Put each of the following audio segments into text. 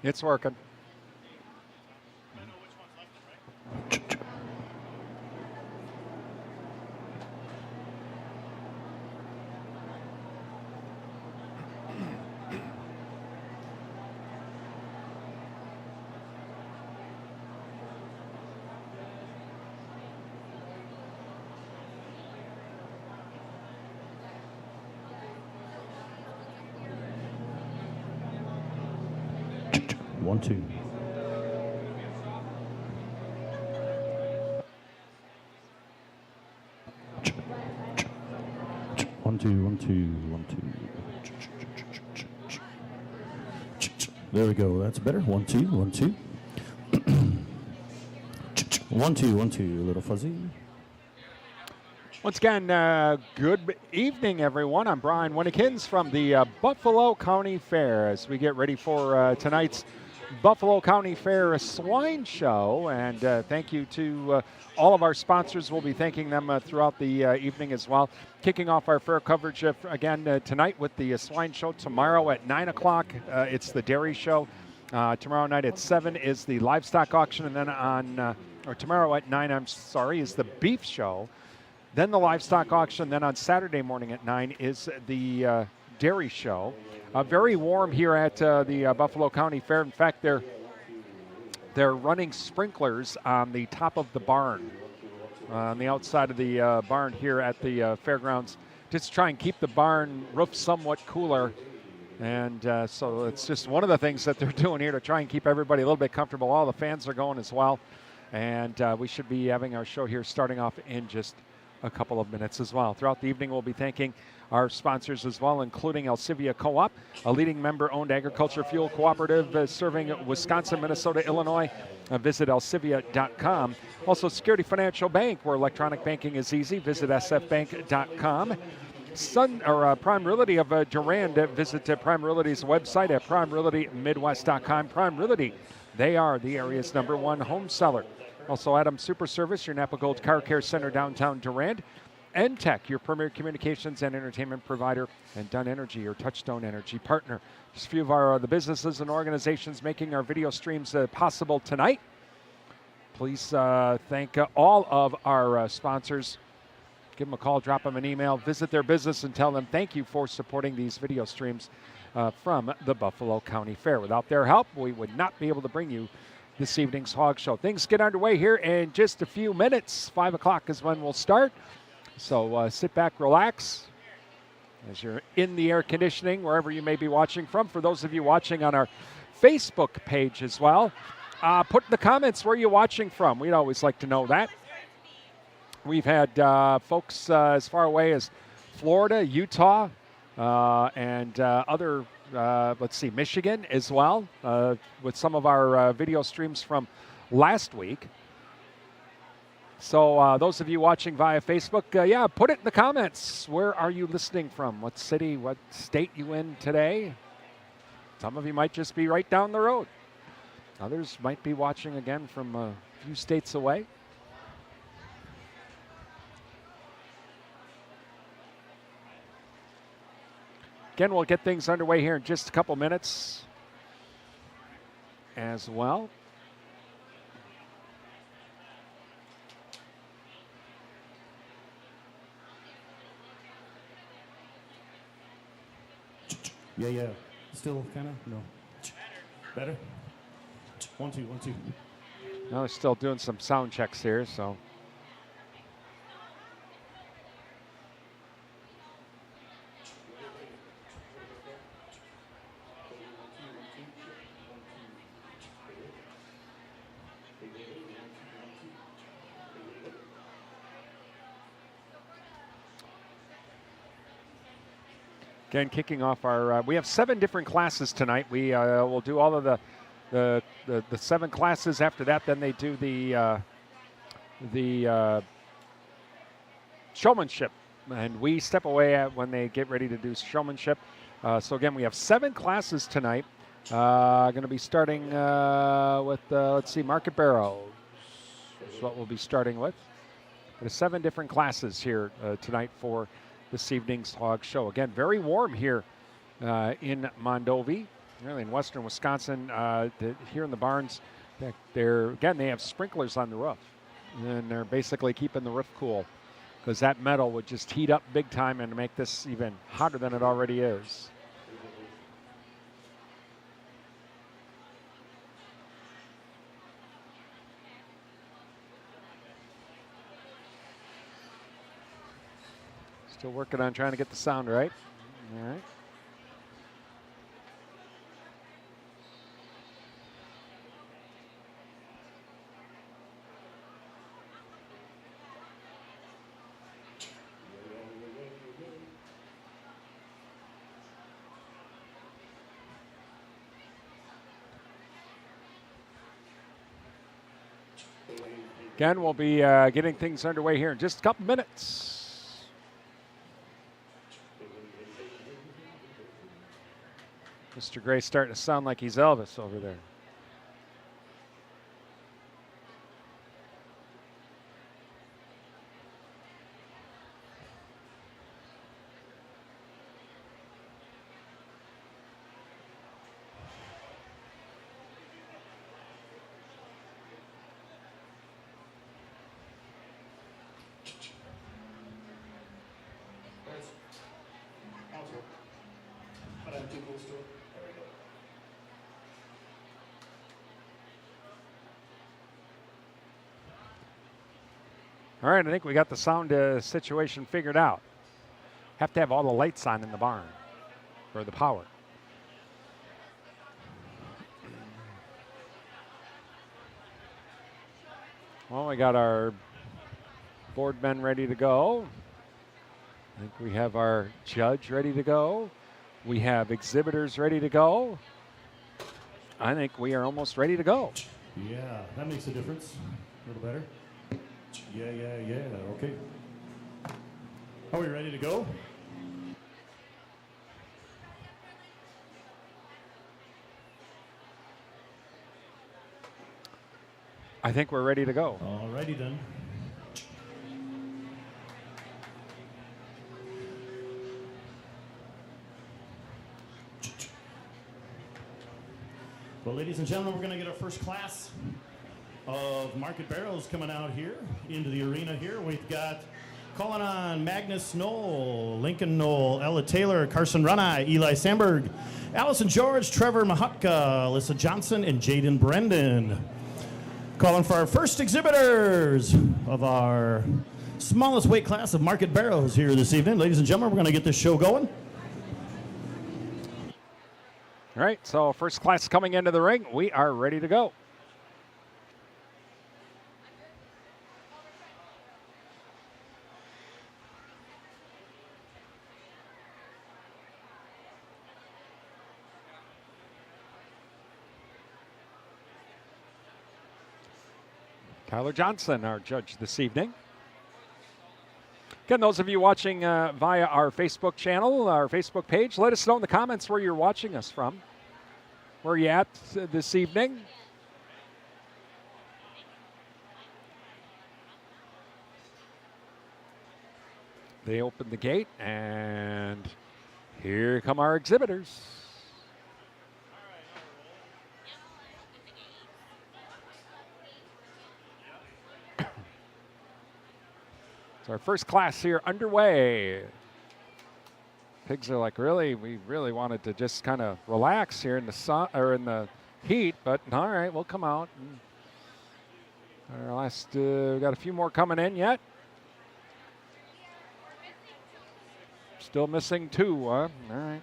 It's working. One, two. One, two, one, two, one, two. There we go. That's better. One, two, one, two. One, two, one, two. A little fuzzy. Once again, good evening, everyone. I'm Brian Winnikins from the Buffalo County Fair as we get ready for tonight's Buffalo County Fair Swine Show. And thank you to all of our sponsors. We'll be thanking them throughout the evening as well. Kicking off our fair coverage again tonight with the Swine Show. Tomorrow at 9 o'clock, it's the Dairy Show. Tomorrow night at 7 is the Livestock Auction. And then or tomorrow at 9, I'm sorry, is the Beef Show. Then the Livestock Auction. Then on Saturday morning at 9 is the Dairy Show. Very warm here at the Buffalo County Fair. In fact, they're running sprinklers on the top of the barn, on the outside of the barn here at the fairgrounds, just to try and keep the barn roof somewhat cooler. And so it's just one of the things that they're doing here to try and keep everybody a little bit comfortable. All the fans are going as well. And we should be having our show here starting off in just a couple of minutes as well. Throughout the evening, we'll be thanking our sponsors as well, including Alcivia Co-op, a leading member-owned agriculture fuel cooperative serving Wisconsin, Minnesota, Illinois. Visit alcivia.com. Also, Security Financial Bank, where electronic banking is easy. Visit sfbank.com. Prime Realty of Durand. Visit Prime Realty's website at primerealtymidwest.com. Prime Realty, they are the area's #1 home seller. Also, Adams Super Service, your Napa Gold Car Care Center downtown Durand. NTech, your premier communications and entertainment provider. And Dunn Energy, your touchstone energy partner. Just a few of the businesses and organizations making our video streams possible tonight. Please thank all of our sponsors. Give them a call, drop them an email, visit their business, and tell them thank you for supporting these video streams from the Buffalo County Fair. Without their help, we would not be able to bring you this evening's Hog Show. Things get underway here in just a few minutes. 5 o'clock is when we'll start. So sit back, relax, as you're in the air conditioning, wherever you may be watching from. For those of you watching on our Facebook page as well, put in the comments where you're watching from. We'd always like to know that. We've had folks as far away as Florida, Utah, and other Michigan as well, with some of our video streams from last week. So those of you watching via Facebook, put it in the comments. Where are you listening from? What city, what state you in today? Some of you might just be right down the road. Others might be watching again from a few states away. Again, we'll get things underway here in just a couple minutes as well. Yeah. Still kind of? No. Better? 1, 2, 1, 2. No, they're still doing some sound checks here, so. Again, kicking off our, we have 7 different classes tonight. We will do all of the 7 classes. After that, then they do the showmanship, and we step away when they get ready to do showmanship. So again, we have 7 classes tonight. Going to be starting with Market Barrows is what we'll be starting with. There's 7 different classes here tonight for this evening's Hog Show. Again, very warm here in Mondovi. really in western Wisconsin, here in the barns, they have sprinklers on the roof, and they're basically keeping the roof cool because that metal would just heat up big time and make this even hotter than it already is. Still working on trying to get the sound right. All right. Again, we'll be getting things underway here in just a couple minutes. Mr. Gray's starting to sound like he's Elvis over there. All right, I think we got the sound situation figured out. Have to have all the lights on in the barn for the power. Well, we got our board men ready to go. I think we have our judge ready to go. We have exhibitors ready to go. I think we are almost ready to go. Yeah, that makes a difference. A little better. Yeah. Okay. Are we ready to go? I think we're ready to go. All righty then. Well, ladies and gentlemen, we're going to get our first class of market barrels coming out here into the arena here. We've got calling on Magnus Knoll, Lincoln Knoll, Ella Taylor, Carson Runai, Eli Sandberg, Allison George, Trevor Mahutka, Alyssa Johnson, and Jaden Brendan. Calling for our first exhibitors of our smallest weight class of market barrels here this evening. Ladies and gentlemen, we're going to get this show going. All right, so first class coming into the ring. We are ready to go. Tyler Johnson, our judge this evening. Again, those of you watching via our Facebook channel, our Facebook page, let us know in the comments where you're watching us from. Where are you at this evening? They open the gate, and here come our exhibitors. Our first class here underway. Pigs are like, really? We really wanted to just kind of relax here in the sun or in the heat, but all right, we'll come out. Our last, we got a few more coming in yet. Still missing two, huh? All right.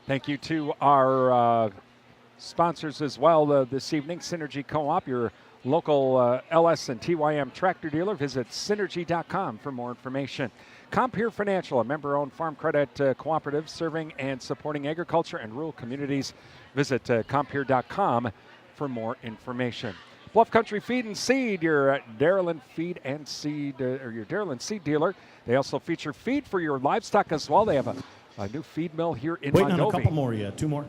Thank you to our Sponsors as well this evening, Synergy Co-op, your local LS and TYM tractor dealer. Visit synergy.com for more information. Compeer Financial, a member-owned farm credit cooperative serving and supporting agriculture and rural communities. Visit compeer.com for more information. Bluff Country Feed and Seed, your Dairyland Feed and Seed, or your Dairyland Seed dealer. They also feature feed for your livestock as well. They have a new feed mill here in Waiting Mondovi. on a couple more yet, 2 more.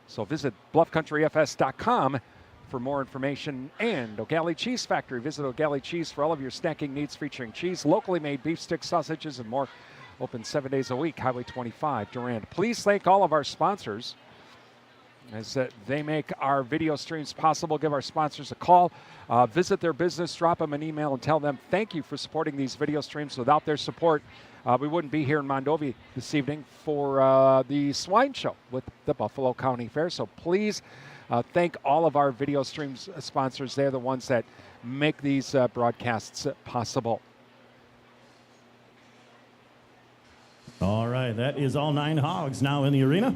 So visit bluffcountryfs.com for more information. And O'Galley Cheese Factory. Visit O'Galley Cheese for all of your snacking needs, featuring cheese, locally made beef sticks, sausages, and more. Open 7 days a week, Highway 25, Durand. Please thank all of our sponsors as they make our video streams possible. Give our sponsors a call. Visit their business, drop them an email, and tell them thank you for supporting these video streams. Without their support, we wouldn't be here in Mondovi this evening for the Swine Show with the Buffalo County Fair. So please thank all of our video streams sponsors. They're the ones that make these broadcasts possible. All right, that is all 9 hogs now in the arena.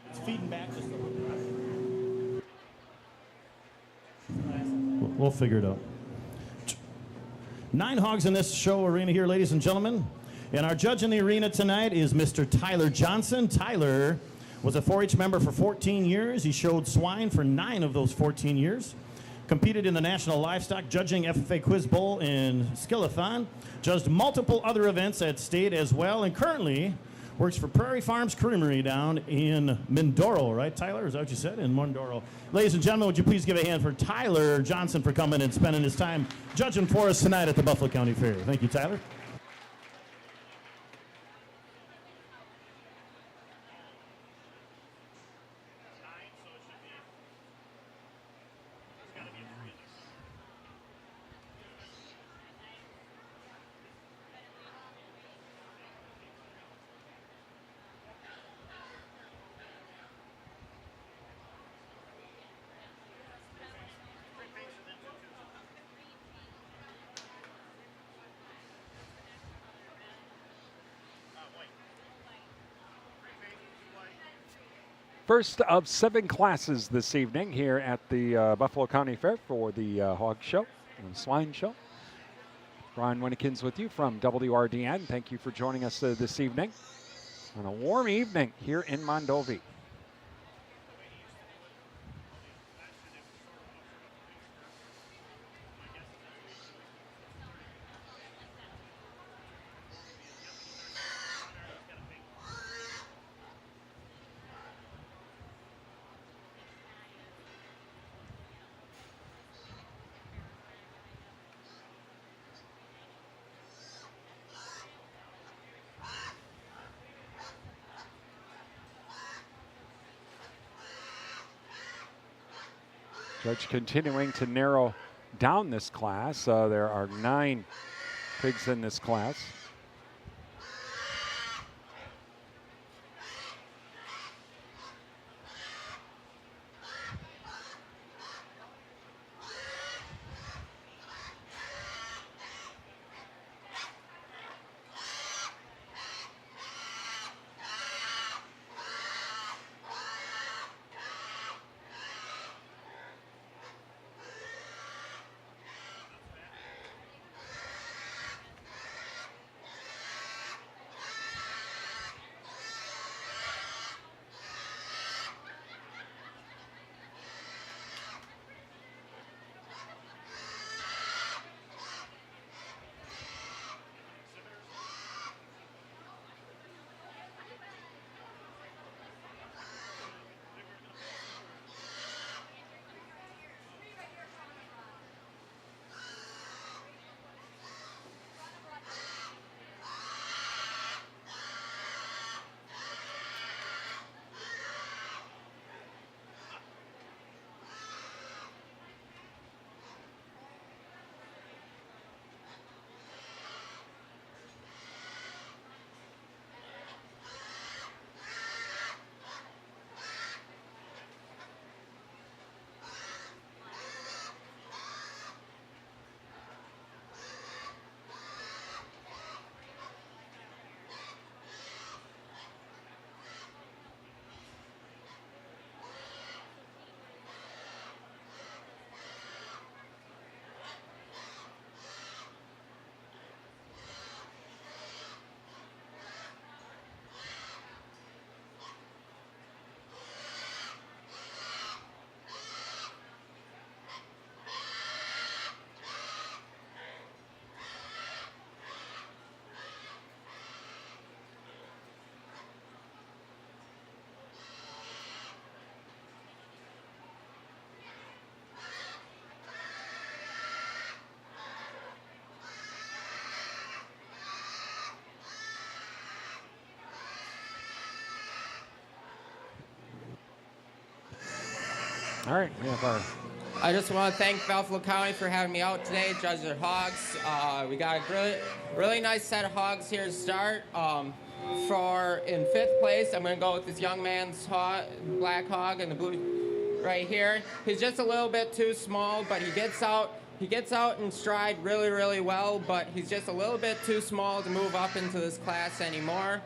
It's feeding back just a little bit. We'll figure it out. 9 hogs in this show arena here, ladies and gentlemen. And our judge in the arena tonight is Mr. Tyler Johnson. Tyler was a 4-H member for 14 years. He showed swine for 9 of those 14 years. Competed in the National Livestock Judging FFA Quiz Bowl in Skillathon. Judged multiple other events at state as well. And currently works for Prairie Farms Creamery down in Mindoro. Right, Tyler? Is that what you said? In Mindoro. Ladies and gentlemen, would you please give a hand for Tyler Johnson for coming and spending his time judging for us tonight at the Buffalo County Fair. Thank you, Tyler. First of 7 classes this evening here at the Buffalo County Fair for the Hog Show and Swine Show. Brian Winnekins with you from WRDN. Thank you for joining us this evening on a warm evening here in Mondovi. Judge continuing to narrow down this class. There are 9 pigs in this class. All right, we have our I just want to thank Buffalo County for having me out today, judge their hogs. We got a really nice set of hogs here to start. In 5th place, I'm going to go with this young man's black hog and the blue right here. He's just a little bit too small, but he gets out in stride really well, but he's just a little bit too small to move up into this class anymore.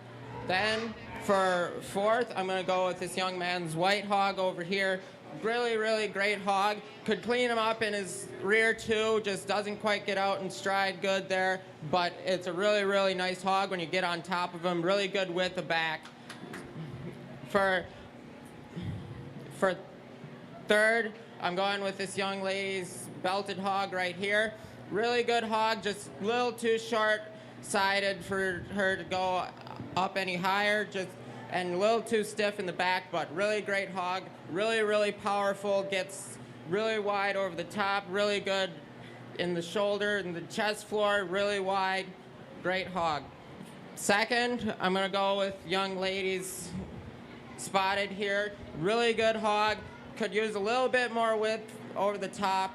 Then for 4th, I'm going to go with this young man's white hog over here. Really great hog. Could clean him up in his rear too, just doesn't quite get out in stride good there, but it's a really nice hog when you get on top of him. Really good with the back. For 3rd, I'm going with this young lady's belted hog right here. Really good hog, just a little too short-sided for her to go up any higher, and a little too stiff in the back, but really great hog. Really powerful, gets really wide over the top, really good in the shoulder and the chest floor, really wide, great hog. 2nd, I'm gonna go with young ladies spotted here. Really good hog, could use a little bit more width over the top.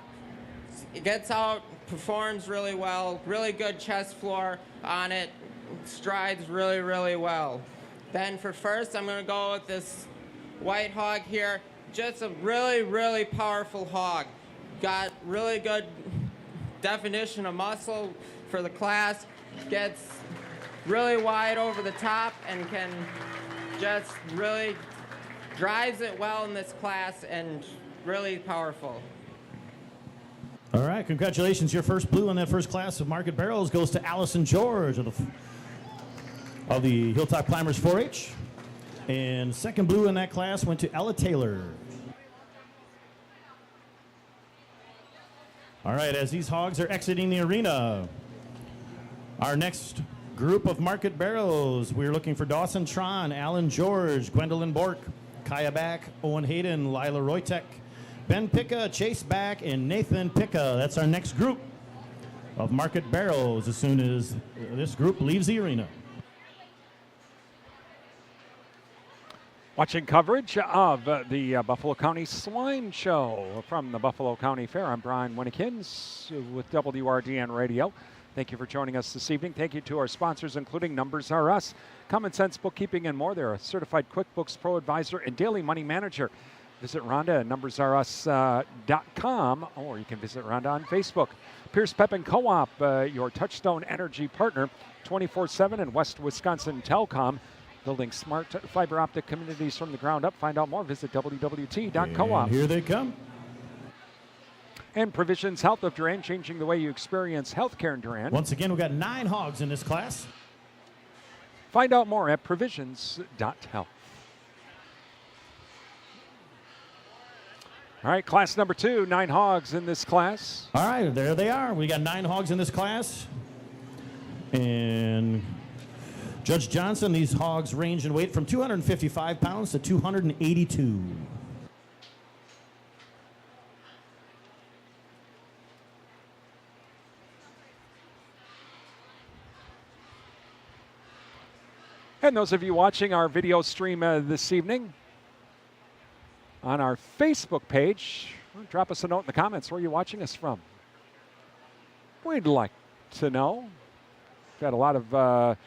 It gets out, performs really well, really good chest floor on it, strides really well. Then for 1st, I'm going to go with this white hog here. Just a really powerful hog. Got really good definition of muscle for the class. Gets really wide over the top and can just really drives it well in this class and really powerful. All right, congratulations. Your first blue in that first class of Market Barrels goes to Allison George of the Hilltop Climbers 4-H. And 2nd blue in that class went to Ella Taylor. All right, as these hogs are exiting the arena, our next group of Market Barrels, we're looking for Dawson Tron, Alan George, Gwendolyn Bork, Kaya Back, Owen Hayden, Lila Roytek, Ben Picca, Chase Back, and Nathan Picca. That's our next group of Market Barrels as soon as this group leaves the arena. watching coverage of the Buffalo County Swine Show from the Buffalo County Fair. I'm Brian Winnikins with WRDN Radio. Thank you for joining us this evening. Thank you to our sponsors, including Numbers R Us, Common Sense Bookkeeping, and more. They're a certified QuickBooks Pro Advisor and Daily Money Manager. Visit Rhonda at numbersrus.com, or you can visit Rhonda on Facebook. Pierce Pepin Co-op, your Touchstone Energy partner, 24/7 in West Wisconsin Telcom, building smart fiber optic communities from the ground up. Find out more. Visit www.coop. And here they come. And Provisions Health of Durand, changing the way you experience healthcare in Durand. Once again, we've got 9 hogs in this class. Find out more at provisions.health. All right, class number 2, 9 hogs in this class. All right, there they are. We got 9 hogs in this class. And Judge Johnson, these hogs range in weight from 255 pounds to 282. And those of you watching our video stream this evening on our Facebook page, drop us a note in the comments. Where are you watching us from? We'd like to know. We've got a lot of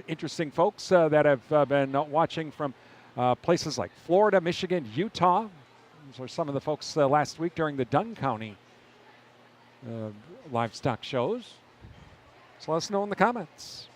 interesting folks that have been watching from places like Florida, Michigan, Utah. Those are some of the folks last week during the Dunn County livestock shows. So let us know in the comments.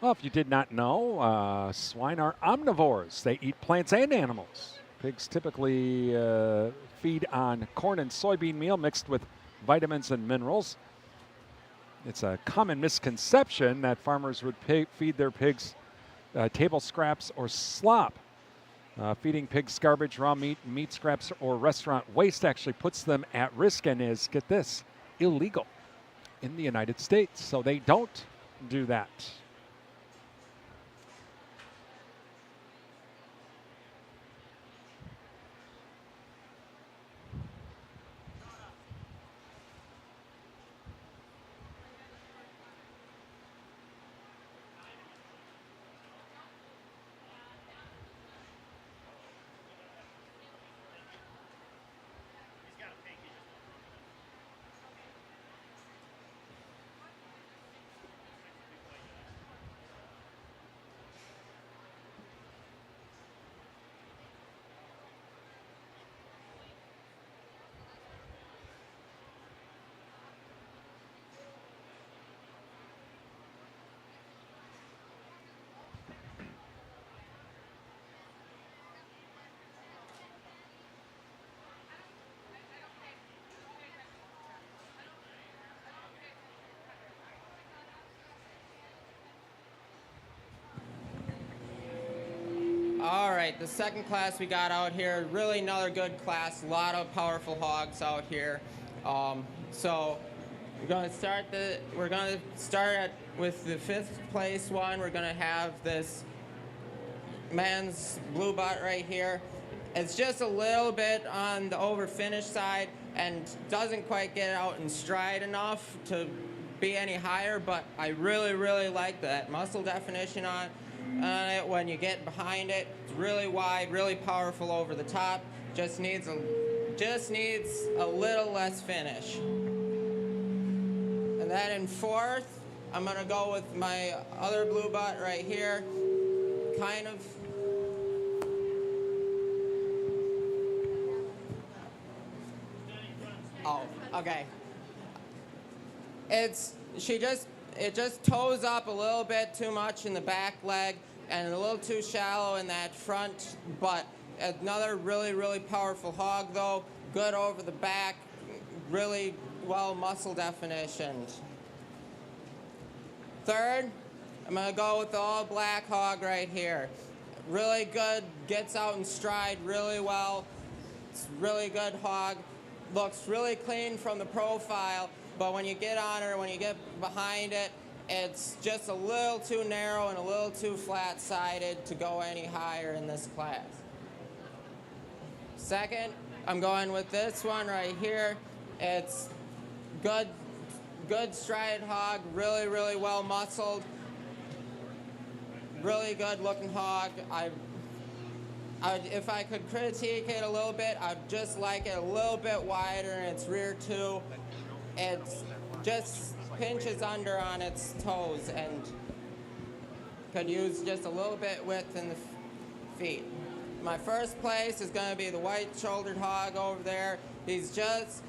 Well, if you did not know, swine are omnivores. They eat plants and animals. Pigs typically feed on corn and soybean meal mixed with vitamins and minerals. It's a common misconception that farmers would feed their pigs table scraps or slop. Feeding pigs garbage, raw meat, meat scraps, or restaurant waste actually puts them at risk and is, get this, illegal in the United States. So they don't do that. All right, the second class we got out here, really another good class, a lot of powerful hogs out here. So we're going to start with the 5th place one. We're going to have this man's blue butt right here. It's just a little bit on the over finish side and doesn't quite get out in stride enough to be any higher, but I really, really like that muscle definition on it when you get behind it. It's really wide, really powerful over the top. Just needs a little less finish. And then in 4th, I'm gonna go with my other blue butt right here. Kind of. Oh, okay. It just toes up a little bit too much in the back leg and a little too shallow in that front butt. Another really, really powerful hog though. Good over the back, really well muscle definitioned. 3rd, I'm gonna go with the all black hog right here. Really good, gets out in stride really well. It's a really good hog. Looks really clean from the profile, but when you get on her, when you get behind it, it's just a little too narrow and a little too flat-sided to go any higher in this class. 2nd, I'm going with this one right here. It's good strided hog, really, really well muscled. Really good looking hog. If I could critique it a little bit, I'd just like it a little bit wider in its rear too. It just pinches under on its toes and could use just a little bit width in the feet. My 1st place is going to be the white-shouldered hog over there. It's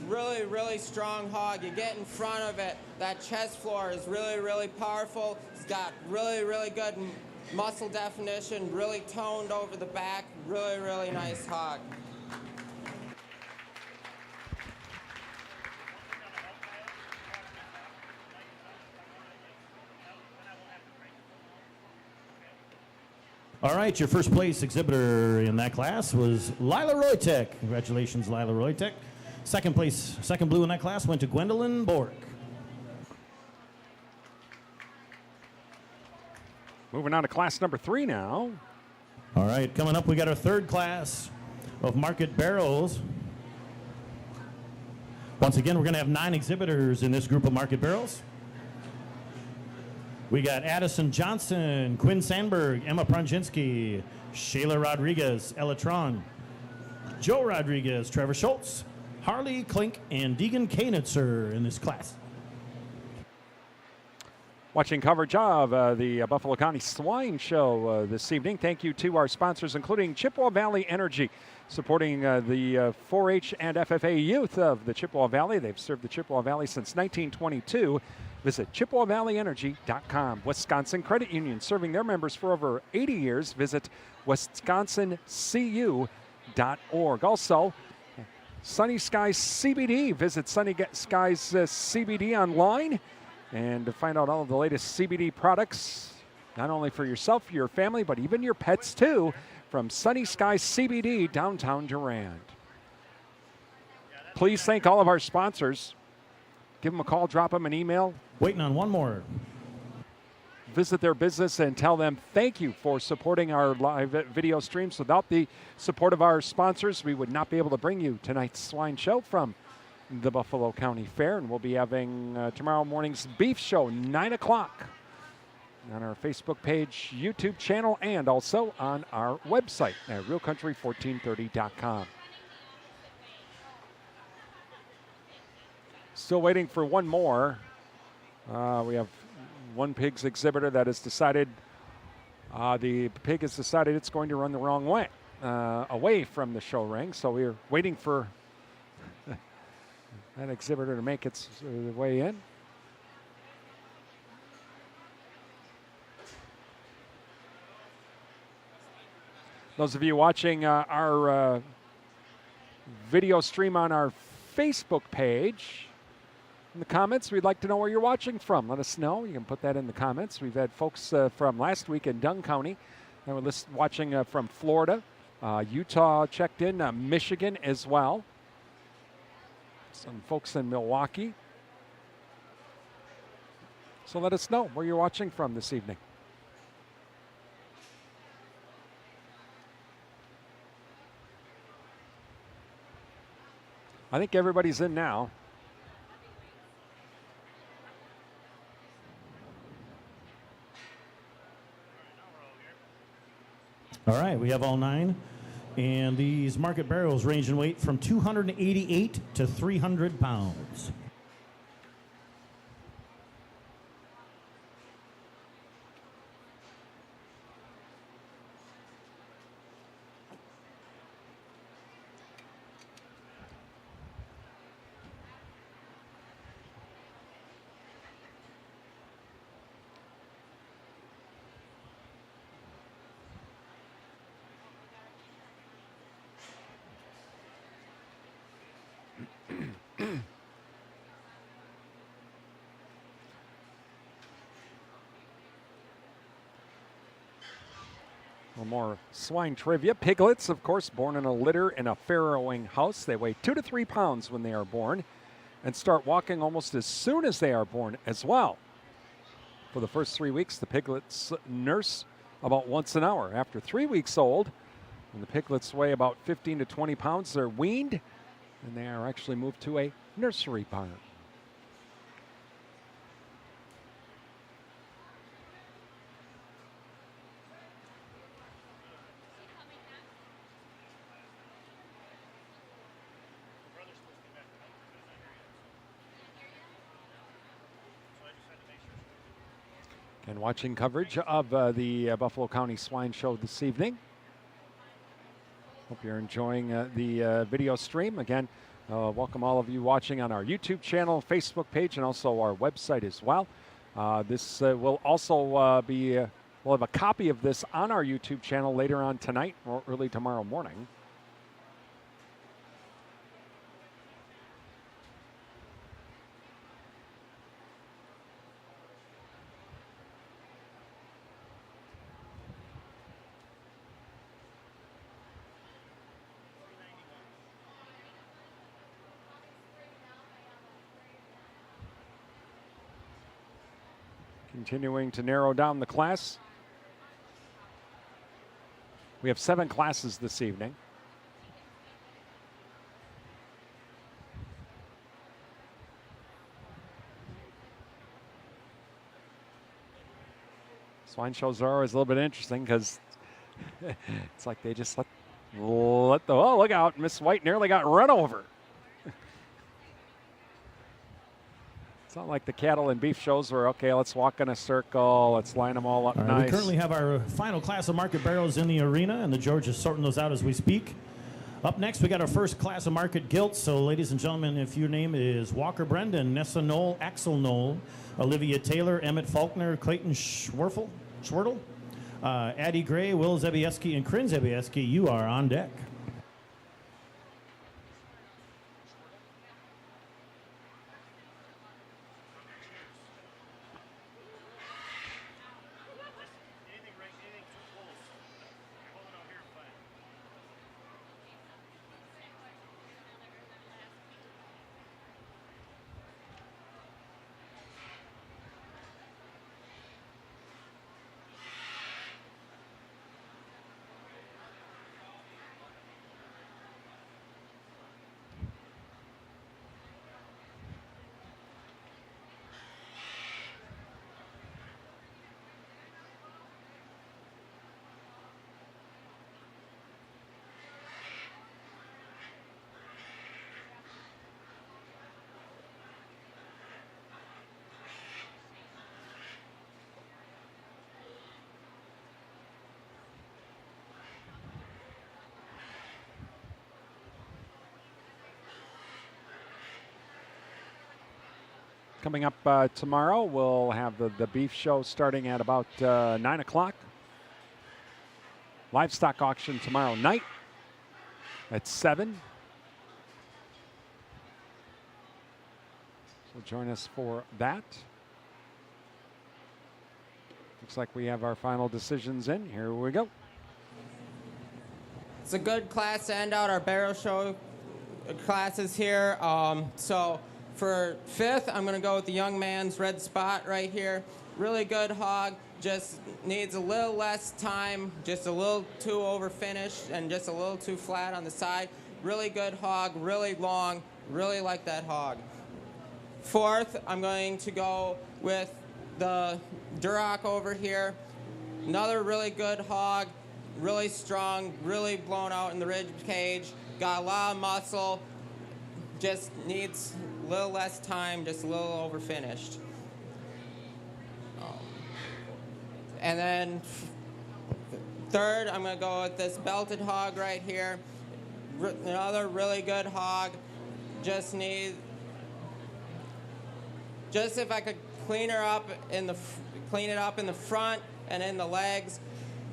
really, really strong hog. You get in front of it, that chest floor is really, really powerful. It's got really, really good muscle definition, really toned over the back, really, really nice hog. All right, your first place exhibitor in that class was Lila Roytek. Congratulations, Lila Roytek. 2nd place, 2nd blue in that class went to Gwendolyn Bork. Moving on to class number 3 now. All right, coming up, we got our 3rd class of market barrels. Once again, we're going to have 9 exhibitors in this group of market barrels. We got Addison Johnson, Quinn Sandberg, Emma Pronjinski, Shayla Rodriguez, Ella Tron, Joe Rodriguez, Trevor Schultz, Harley Klink, and Deegan Koenitzer in this class. Watching coverage of the Buffalo County Swine Show this evening. Thank you to our sponsors, including Chippewa Valley Energy, supporting the 4-H and FFA youth of the Chippewa Valley. They've served the Chippewa Valley since 1922. visit ChippewaValleyEnergy.com. Wisconsin Credit Union, serving their members for over 80 years. Visit WisconsinCU.org. Also, Sunny Skies CBD. Visit Sunny Skies CBD online and to find out all of the latest CBD products, not only for yourself, your family, but even your pets too, from Sunny Skies CBD, downtown Durand. Please thank all of our sponsors. Give them a call, drop them an email. Waiting on one more. Visit their business and tell them thank you for supporting our live video streams. Without the support of our sponsors, we would not be able to bring you tonight's Swine Show from the Buffalo County Fair. And we'll be having tomorrow morning's Beef Show, 9 o'clock, on our Facebook page, YouTube channel, and also on our website at realcountry1430.com. Still waiting for one more. We have one pig's exhibitor that has decided, the pig has decided it's going to run the wrong way, away from the show ring. So we're waiting for that exhibitor to make its way in. Those of you watching our video stream on our Facebook page, in the comments, we'd like to know where you're watching from. Let us know. You can put that in the comments. We've had folks from last week in Dunn County that were watching from Florida. Utah checked in, Michigan as well. Some folks in Milwaukee. So let us know where you're watching from this evening. I think everybody's in now. All right, we have all 9. And these market barrels range in weight from 288 to 300 pounds. More swine trivia. Piglets, of course, born in a litter in a farrowing house. They weigh 2 to 3 pounds when they are born and start walking almost as soon as they are born as well. For the first 3 weeks, the piglets nurse about once an hour. After 3 weeks old, when the piglets weigh about 15 to 20 pounds, they're weaned and they are actually moved to a nursery barn. And watching coverage of the Buffalo County Swine Show this evening. Hope you're enjoying the video stream. Again, welcome all of you watching on our YouTube channel, Facebook page, and also our website as well. This will also be, we'll have a copy of this on our YouTube channel later on tonight or early tomorrow morning. Continuing to narrow down the class. We have 7 classes this evening. Swine shows are always a little bit interesting because it's like they just let the, oh, look out, Miss White nearly got run over. It's not like the cattle and beef shows where, okay, let's walk in a circle, let's line them all up nice. We currently have our final class of market barrels in the arena, and the George is sorting those out as we speak. Up next, we got our first class of market gilts. So, ladies and gentlemen, if your name is Walker Brendan, Nessa Knoll, Axel Knoll, Olivia Taylor, Emmett Faulkner, Clayton Schwertle, Addie Gray, Will Zabieski, and Kryn Zabieski, you are on deck. Coming up tomorrow, we'll have the beef show starting at about 9 o'clock. Livestock auction tomorrow night at 7. So join us for that. Looks like we have our final decisions in. Here we go. It's a good class to end out our barrel show classes here. So for 5th, I'm going to go with the young man's red spot right here. Really good hog, just needs a little less time, just a little too over finished and just a little too flat on the side. Really good hog, really long, really like that hog. 4th, I'm going to go with the Duroc over here. Another really good hog, really strong, really blown out in the rib cage, got a lot of muscle, just needs a little less time, just a little over finished. And then 3rd, I'm going to go with this belted hog right here. Another really good hog. Just if I could clean it up in the front and in the legs.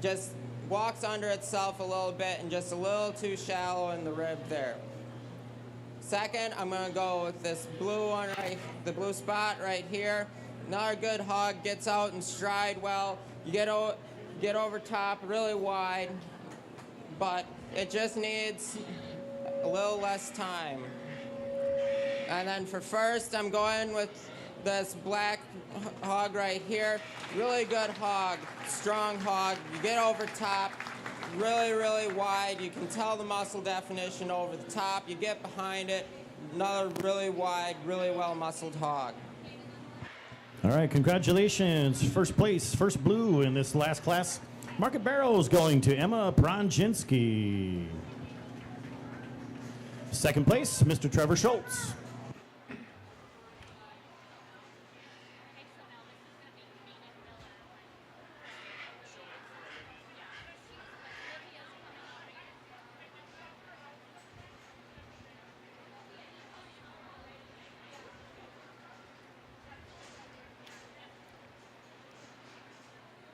Just walks under itself a little bit and just a little too shallow in the rib there. 2nd, I'm going to go with this blue one, the blue spot right here. Another good hog, gets out and stride well. You get over top really wide, but it just needs a little less time. And then for 1st, I'm going with this black hog right here. Really good hog, strong hog. You get over top, really, really wide. You can tell the muscle definition over the top. You get behind it, another really wide, really well-muscled hog. All right, congratulations. First place, first blue in this last class. Market barrels going to Emma Pronjinski. 2nd place, Mr. Trevor Schultz.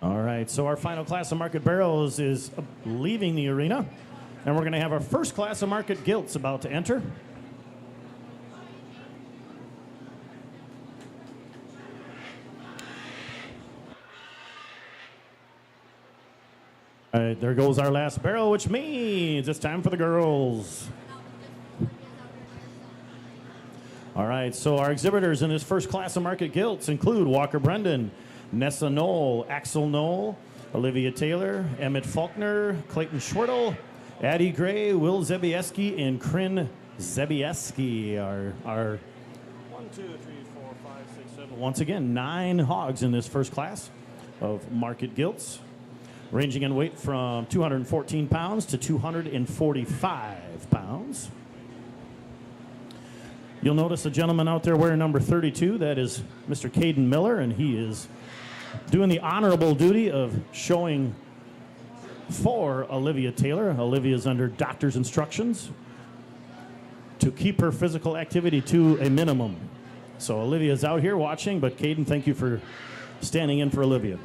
All right, so our final class of market barrels is leaving the arena, and we're going to have our first class of market gilts about to enter. All right, there goes our last barrel, which means it's time for the girls. All right, so our exhibitors in this first class of market gilts include Walker Brendan, Nessa Knoll, Axel Knoll, Olivia Taylor, Emmett Faulkner, Clayton Schwertle, Addie Gray, Will Zabieski, and Kryn Zabieski. Our 1, 2, 3, 4, 5, 6, 7. Once again, 9 hogs in this first class of market gilts, ranging in weight from 214 pounds to 245 pounds. You'll notice a gentleman out there wearing number 32. That is Mr. Caden Miller, and he is doing the honorable duty of showing for Olivia Taylor. Olivia's under doctor's instructions to keep her physical activity to a minimum. So Olivia's out here watching, but Caden, thank you for standing in for Olivia.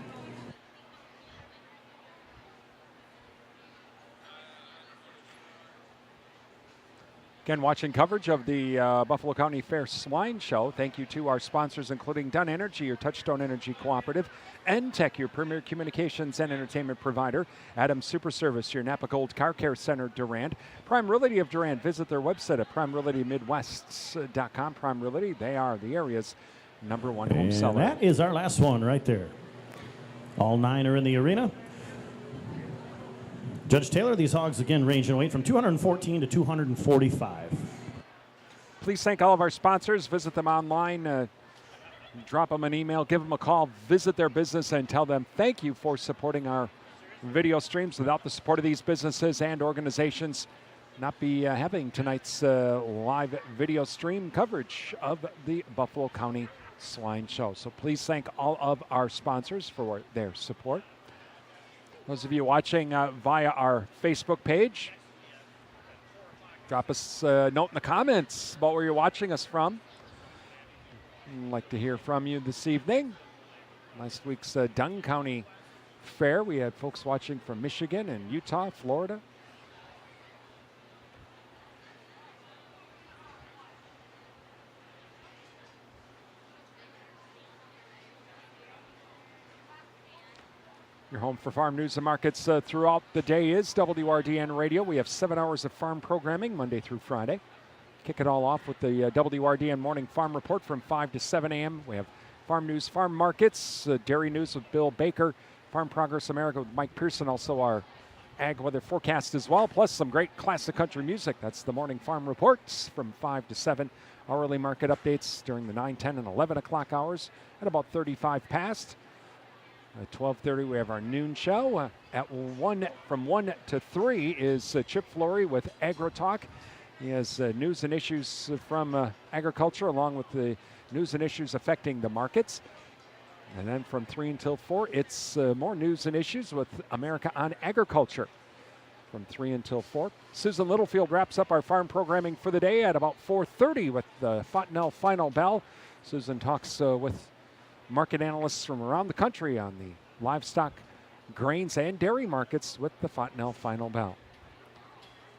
Again, watching coverage of the Buffalo County Fair Swine Show. Thank you to our sponsors, including Dunn Energy, your Touchstone Energy Cooperative, N-Tech, your premier communications and entertainment provider, Adams Super Service, your Napa Gold Car Care Center, Durand, Prime Realty of Durand. Visit their website at primerealitymidwest.com. Prime Realty, they are the area's #1 home seller. That is our last one right there. All 9 are in the arena. Judge Taylor, these hogs again range in weight from 214 to 245. Please thank all of our sponsors. Visit them online, drop them an email, give them a call, visit their business, and tell them thank you for supporting our video streams. Without the support of these businesses and organizations, not be having tonight's live video stream coverage of the Buffalo County Swine Show. So please thank all of our sponsors for their support. Those of you watching via our Facebook page, drop us a note in the comments about where you're watching us from. I'd like to hear from you this evening. Last week's Dunn County Fair, we had folks watching from Michigan and Utah, Florida. Your home for farm news and markets throughout the day is WRDN Radio. We have 7 hours of farm programming Monday through Friday. Kick it all off with the WRDN Morning Farm Report from 5 to 7 a.m. We have farm news, farm markets, dairy news with Bill Baker, Farm Progress America with Mike Pearson, also our ag weather forecast as well, plus some great classic country music. That's the Morning Farm Reports from 5 to 7. Hourly market updates during the 9, 10, and 11 o'clock hours at about 35 past. At 12:30, we have our noon show. At 1, from 1 to 3 is Chip Flory with Agro Talk. He has news and issues from agriculture, along with the news and issues affecting the markets. And then from 3 until 4, it's more news and issues with America on Agriculture. From 3 until 4. Susan Littlefield wraps up our farm programming for the day at about 4:30 with the Fontenelle Final Bell. Susan talks with market analysts from around the country on the livestock, grains, and dairy markets with the Fontenelle Final Bell.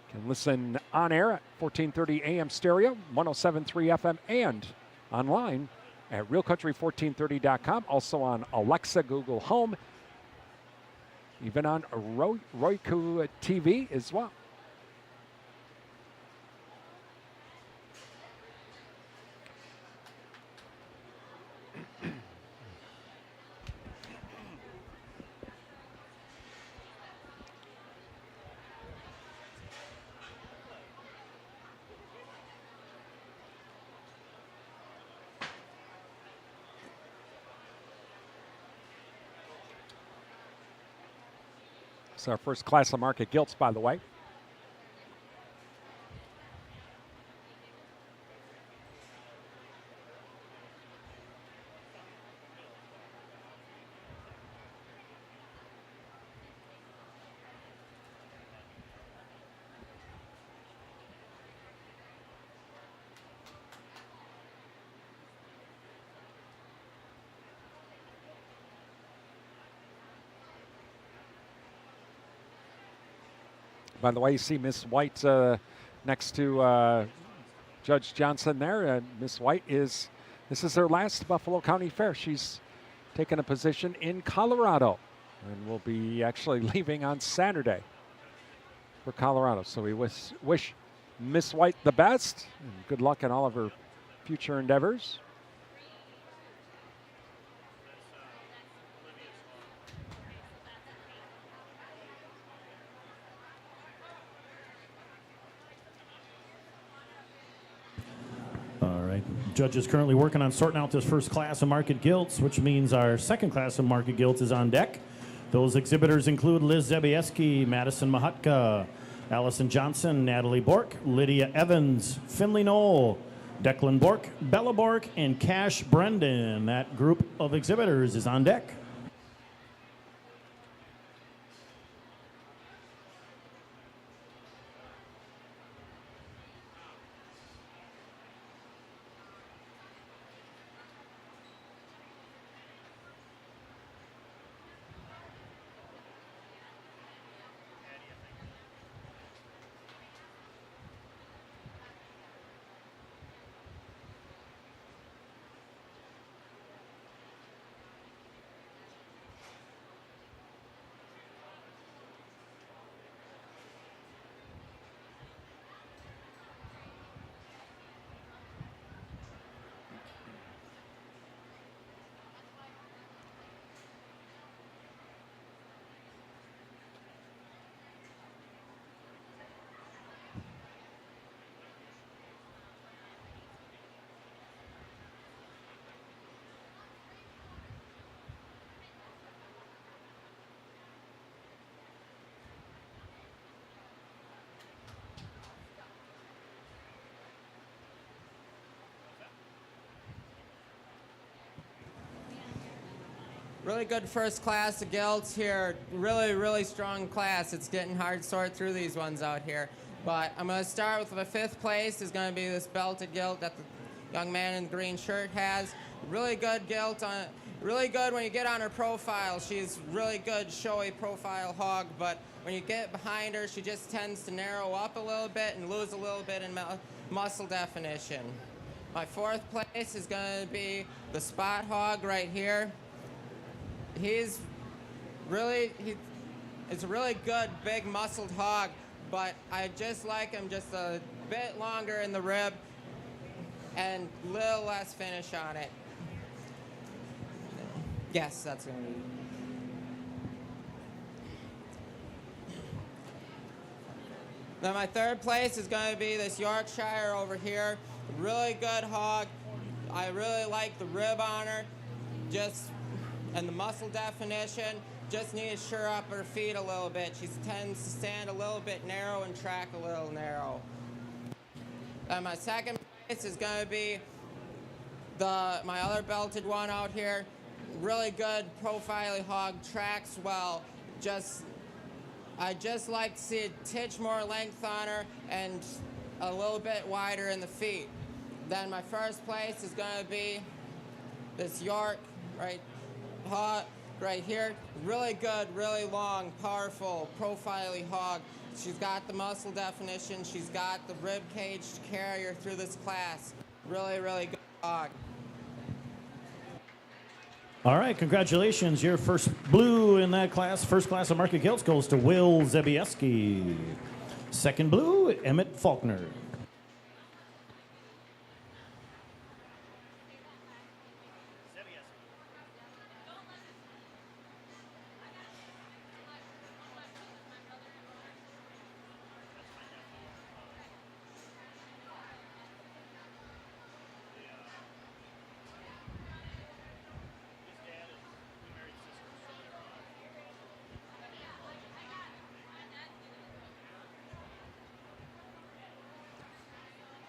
You can listen on air at 1430 AM stereo, 107.3 FM, and online at realcountry1430.com. Also on Alexa, Google Home, even on Roku TV as well. It's our first class of market gilts, by the way. By the way, you see Miss White next to Judge Johnson there. Miss White this is her last Buffalo County Fair. She's taken a position in Colorado and will be actually leaving on Saturday for Colorado. So we wish Miss White the best and good luck in all of her future endeavors. Judge is currently working on sorting out this first class of market gilts, which means our second class of market gilts is on deck. Those exhibitors include Liz Zabieski, Madison Mahutka, Allison Johnson, Natalie Bork, Lydia Evans, Finley Knoll, Declan Bork, Bella Bork, and Cash Brendan. That group of exhibitors is on deck. really good first class of gilts here. Really, really strong class. It's getting hard to sort through these ones out here. But I'm going to start with the 5th place is going to be this belted gilt that the young man in the green shirt has. Really good gilt on it. Really good when you get on her profile. She's really good, showy profile hog, but when you get behind her, she just tends to narrow up a little bit and lose a little bit in muscle definition. My 4th place is going to be the spot hog right here. It's a really good, big muscled hog, but I just like him just a bit longer in the rib and a little less finish on it. Yes, that's going to be. Then my 3rd place is going to be this Yorkshire over here. Really good hog. I really like the rib on her, and the muscle definition. Just need to shore up her feet a little bit. She tends to stand a little bit narrow and track a little narrow. Then my 2nd place is going to be my other belted one out here. Really good profile hog, tracks well. I just like to see a titch more length on her and a little bit wider in the feet. Then my 1st place is going to be this York hog right here. Really good, really long, powerful, profile hog. She's got the muscle definition. She's got the rib cage to carry her through this class. Really, really good hog. All right, congratulations. Your first blue in that class, first class of market gilts, goes to Will Zabieski. 2nd blue, Emmett Faulkner.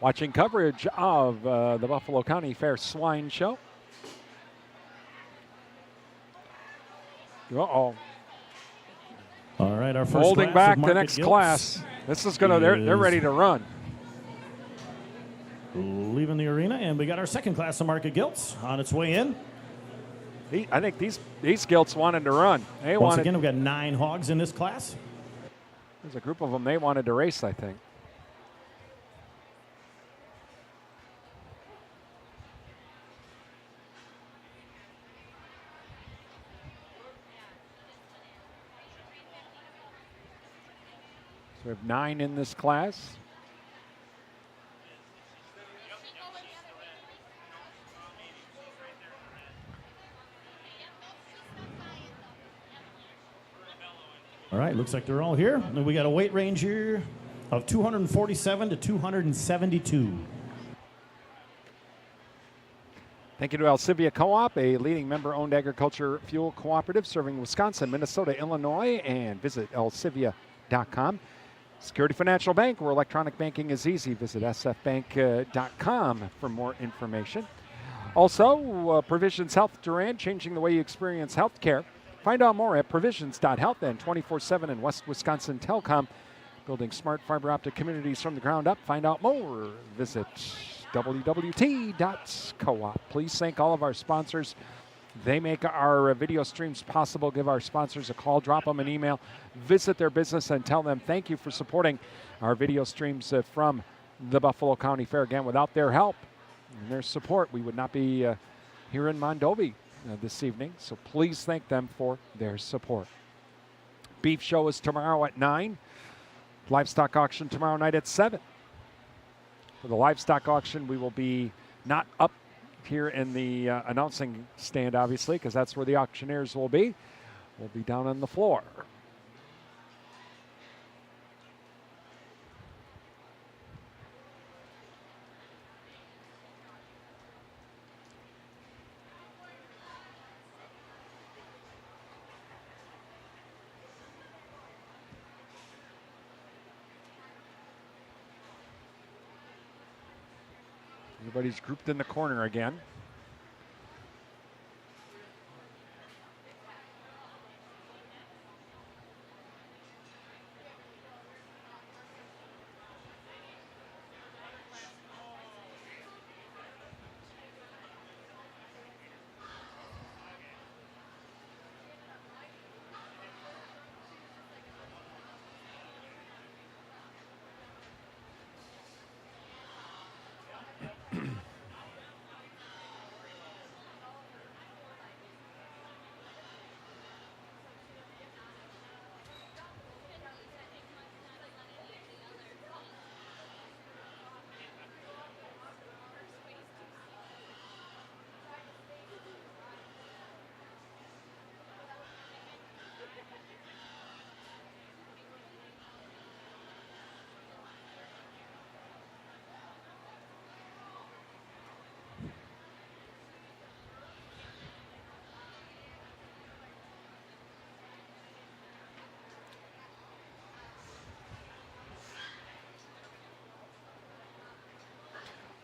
Watching coverage of the Buffalo County Fair Swine Show. Uh-oh. All right, our first holding class back of the next gilts class. This is going to, they're ready to run. Leaving the arena, and we got our 2nd class of market gilts on its way in. I think these gilts wanted to run. Once again, we've got 9 hogs in this class. There's a group of them, they wanted to race, I think. So we have 9 in this class. All right, looks like they're all here. And we got a weight range here of 247 to 272. Thank you to Alcivia Co-op, a leading member-owned agriculture fuel cooperative serving Wisconsin, Minnesota, Illinois, and visit alcivia.com. Security Financial Bank, where electronic banking is easy. Visit sfbank.com for more information. Also, Provisions Health Durand, changing the way you experience health care. Find out more at provisions.health and 24/7 in West Wisconsin Telecom, building smart fiber optic communities from the ground up. Find out more. Visit www.coop. Please thank all of our sponsors. They make our video streams possible. Give our sponsors a call, drop them an email, visit their business, and tell them thank you for supporting our video streams from the Buffalo County Fair. Again, without their help and their support, we would not be here in Mondovi this evening. So please thank them for their support. Beef show is tomorrow at 9. Livestock auction tomorrow night at 7. For the livestock auction, we will be not up here in the announcing stand, obviously, because that's where the auctioneers will be. We'll be down on the floor. Everybody's grouped in the corner again.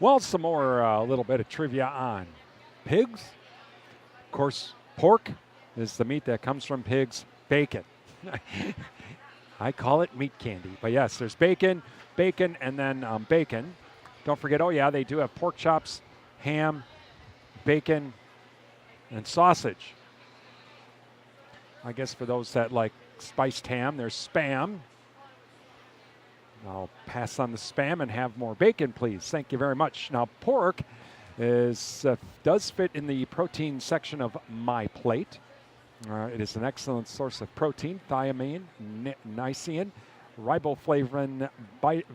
Well, some more little bit of trivia on pigs. Of course, pork is the meat that comes from pigs. Bacon. I call it meat candy. But yes, there's bacon, and then bacon. Don't forget, oh yeah, they do have pork chops, ham, bacon, and sausage. I guess for those that like spiced ham, there's Spam. I'll pass on the Spam and have more bacon, please. Thank you very much. Now, pork does fit in the protein section of my plate. It is an excellent source of protein, thiamine, niacin, riboflavin,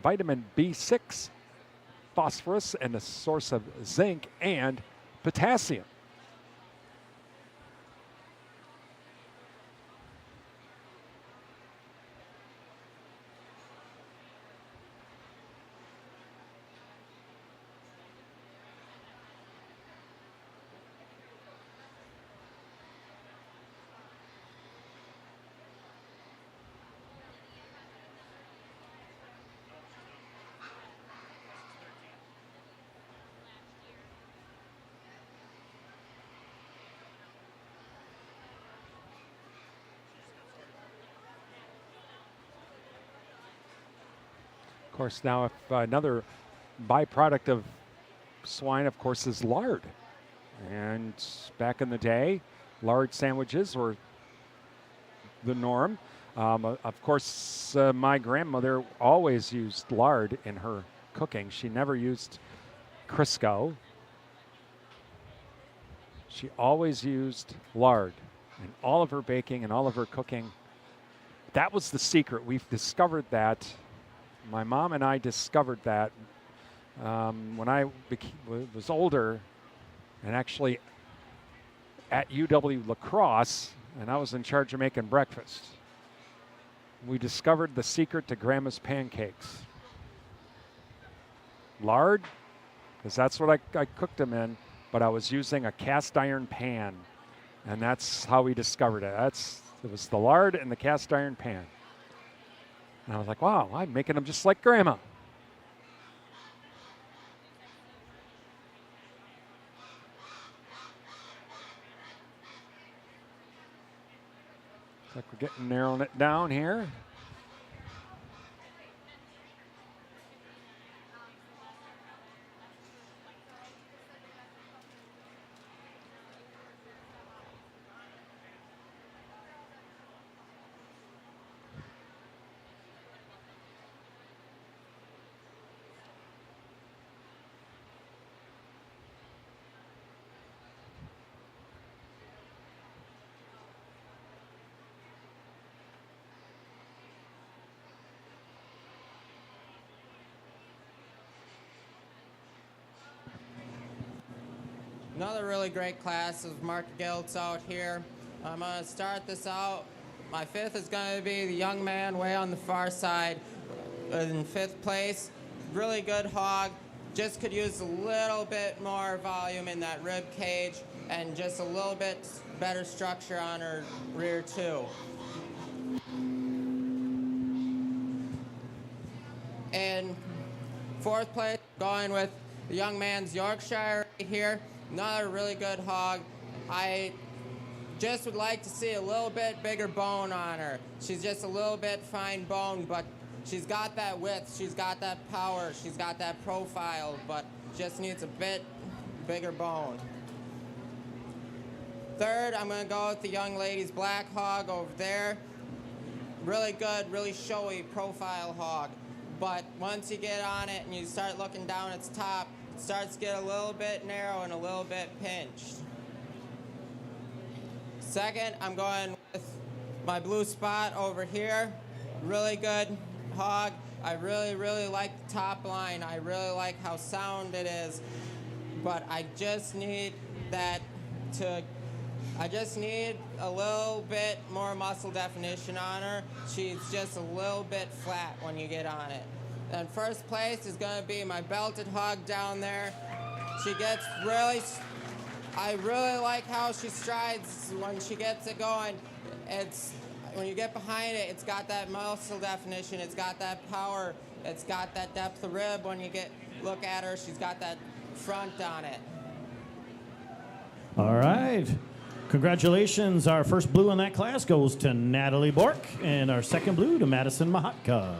vitamin B6, phosphorus, and a source of zinc and potassium. Of course, now if another byproduct of swine, of course, is lard. And back in the day, lard sandwiches were the norm. Of course, my grandmother always used lard in her cooking. She never used Crisco. She always used lard in all of her baking and all of her cooking. That was the secret. We've discovered that. My mom and I discovered that when I was older and actually at UW La Crosse, and I was in charge of making breakfast. We discovered the secret to Grandma's pancakes. Lard, because that's what I cooked them in, but I was using a cast iron pan, and that's how we discovered it. It was the lard and the cast iron pan. And I was like, wow, I'm making them just like Grandma. Looks like we're narrowing it down here. Another really great class of market gilts out here. I'm going to start this out. My fifth is going to be the young man way on the far side in fifth place. Really good hog. Just could use a little bit more volume in that rib cage and just a little bit better structure on her rear too. In fourth place, going with the young man's Yorkshire right here. Another really good hog. I just would like to see a little bit bigger bone on her. She's just a little bit fine bone, but she's got that width, she's got that power, she's got that profile, but just needs a bit bigger bone. Third, I'm going to go with the young lady's black hog over there. Really good, really showy profile hog. But once you get on it and you start looking down its top, it starts to get a little bit narrow and a little bit pinched. Second, I'm going with my blue spot over here. Really good hog. I really, really like the top line. I really like how sound it is. But I just need I just need a little bit more muscle definition on her. She's just a little bit flat when you get on it. And first place is going to be my belted hog down there. She gets I really like how she strides when she gets it going. When you get behind it, it's got that muscle definition, it's got that power, it's got that depth of rib when you get Look at her. She's got that front on it. All right. Congratulations. Our first blue in that class goes to Natalie Bork, and our second blue to Madison Mahatka.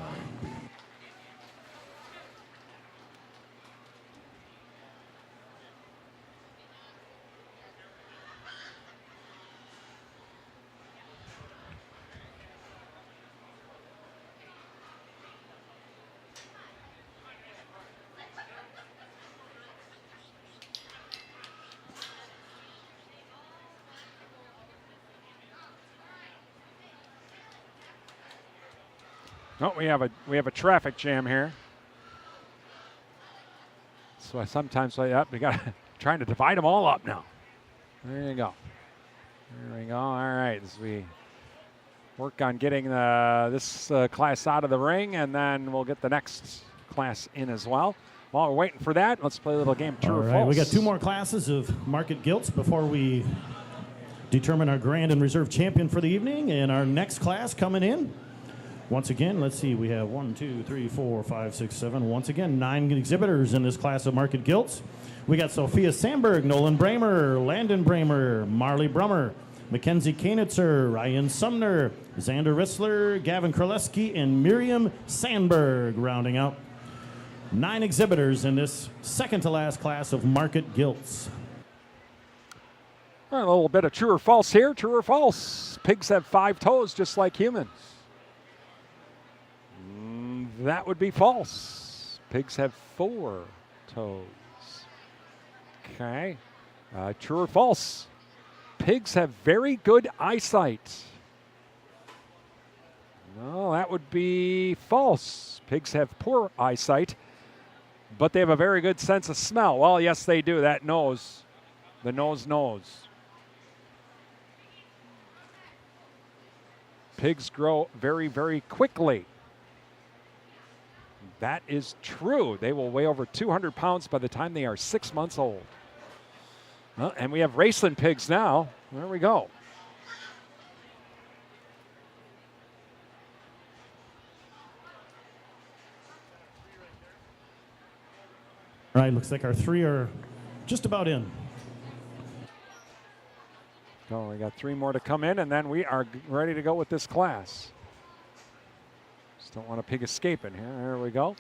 Oh, we have a traffic jam here. So I sometimes say, we got trying to divide them all up now. There you go. There we go. All right, as we work on getting this class out of the ring, and then we'll get the next class in as well. While we're waiting for that, let's play a little game of true or false. We got 2 more classes of market gilts before we determine our grand and reserve champion for the evening. And our next class coming in. Once again, let's see, we have 1, 2, 3, 4, 5, 6, 7. Once again, 9 exhibitors in this class of market gilts. We got Sophia Sandberg, Nolan Bramer, Landon Bramer, Marley Brummer, Mackenzie Kanitzer, Ryan Sumner, Xander Rissler, Gavin Kraleski, and Miriam Sandberg, rounding out 9 exhibitors in this second to last class of market gilts. All right, a little bit of true or false here. True or false? Pigs have 5 toes just like humans. That would be false. Pigs have 4 toes. Okay. True or false? Pigs have very good eyesight. No, that would be false. Pigs have poor eyesight, but they have a very good sense of smell. Well, yes, they do. That nose. The nose knows. Pigs grow very, very quickly. That is true. They will weigh over 200 pounds by the time they are 6 months old. Well, and we have racing pigs now. There we go. All right, looks like our 3 are just about in. So we got 3 more to come in, and then we are ready to go with this class. Don't want a pig escaping here. There we go.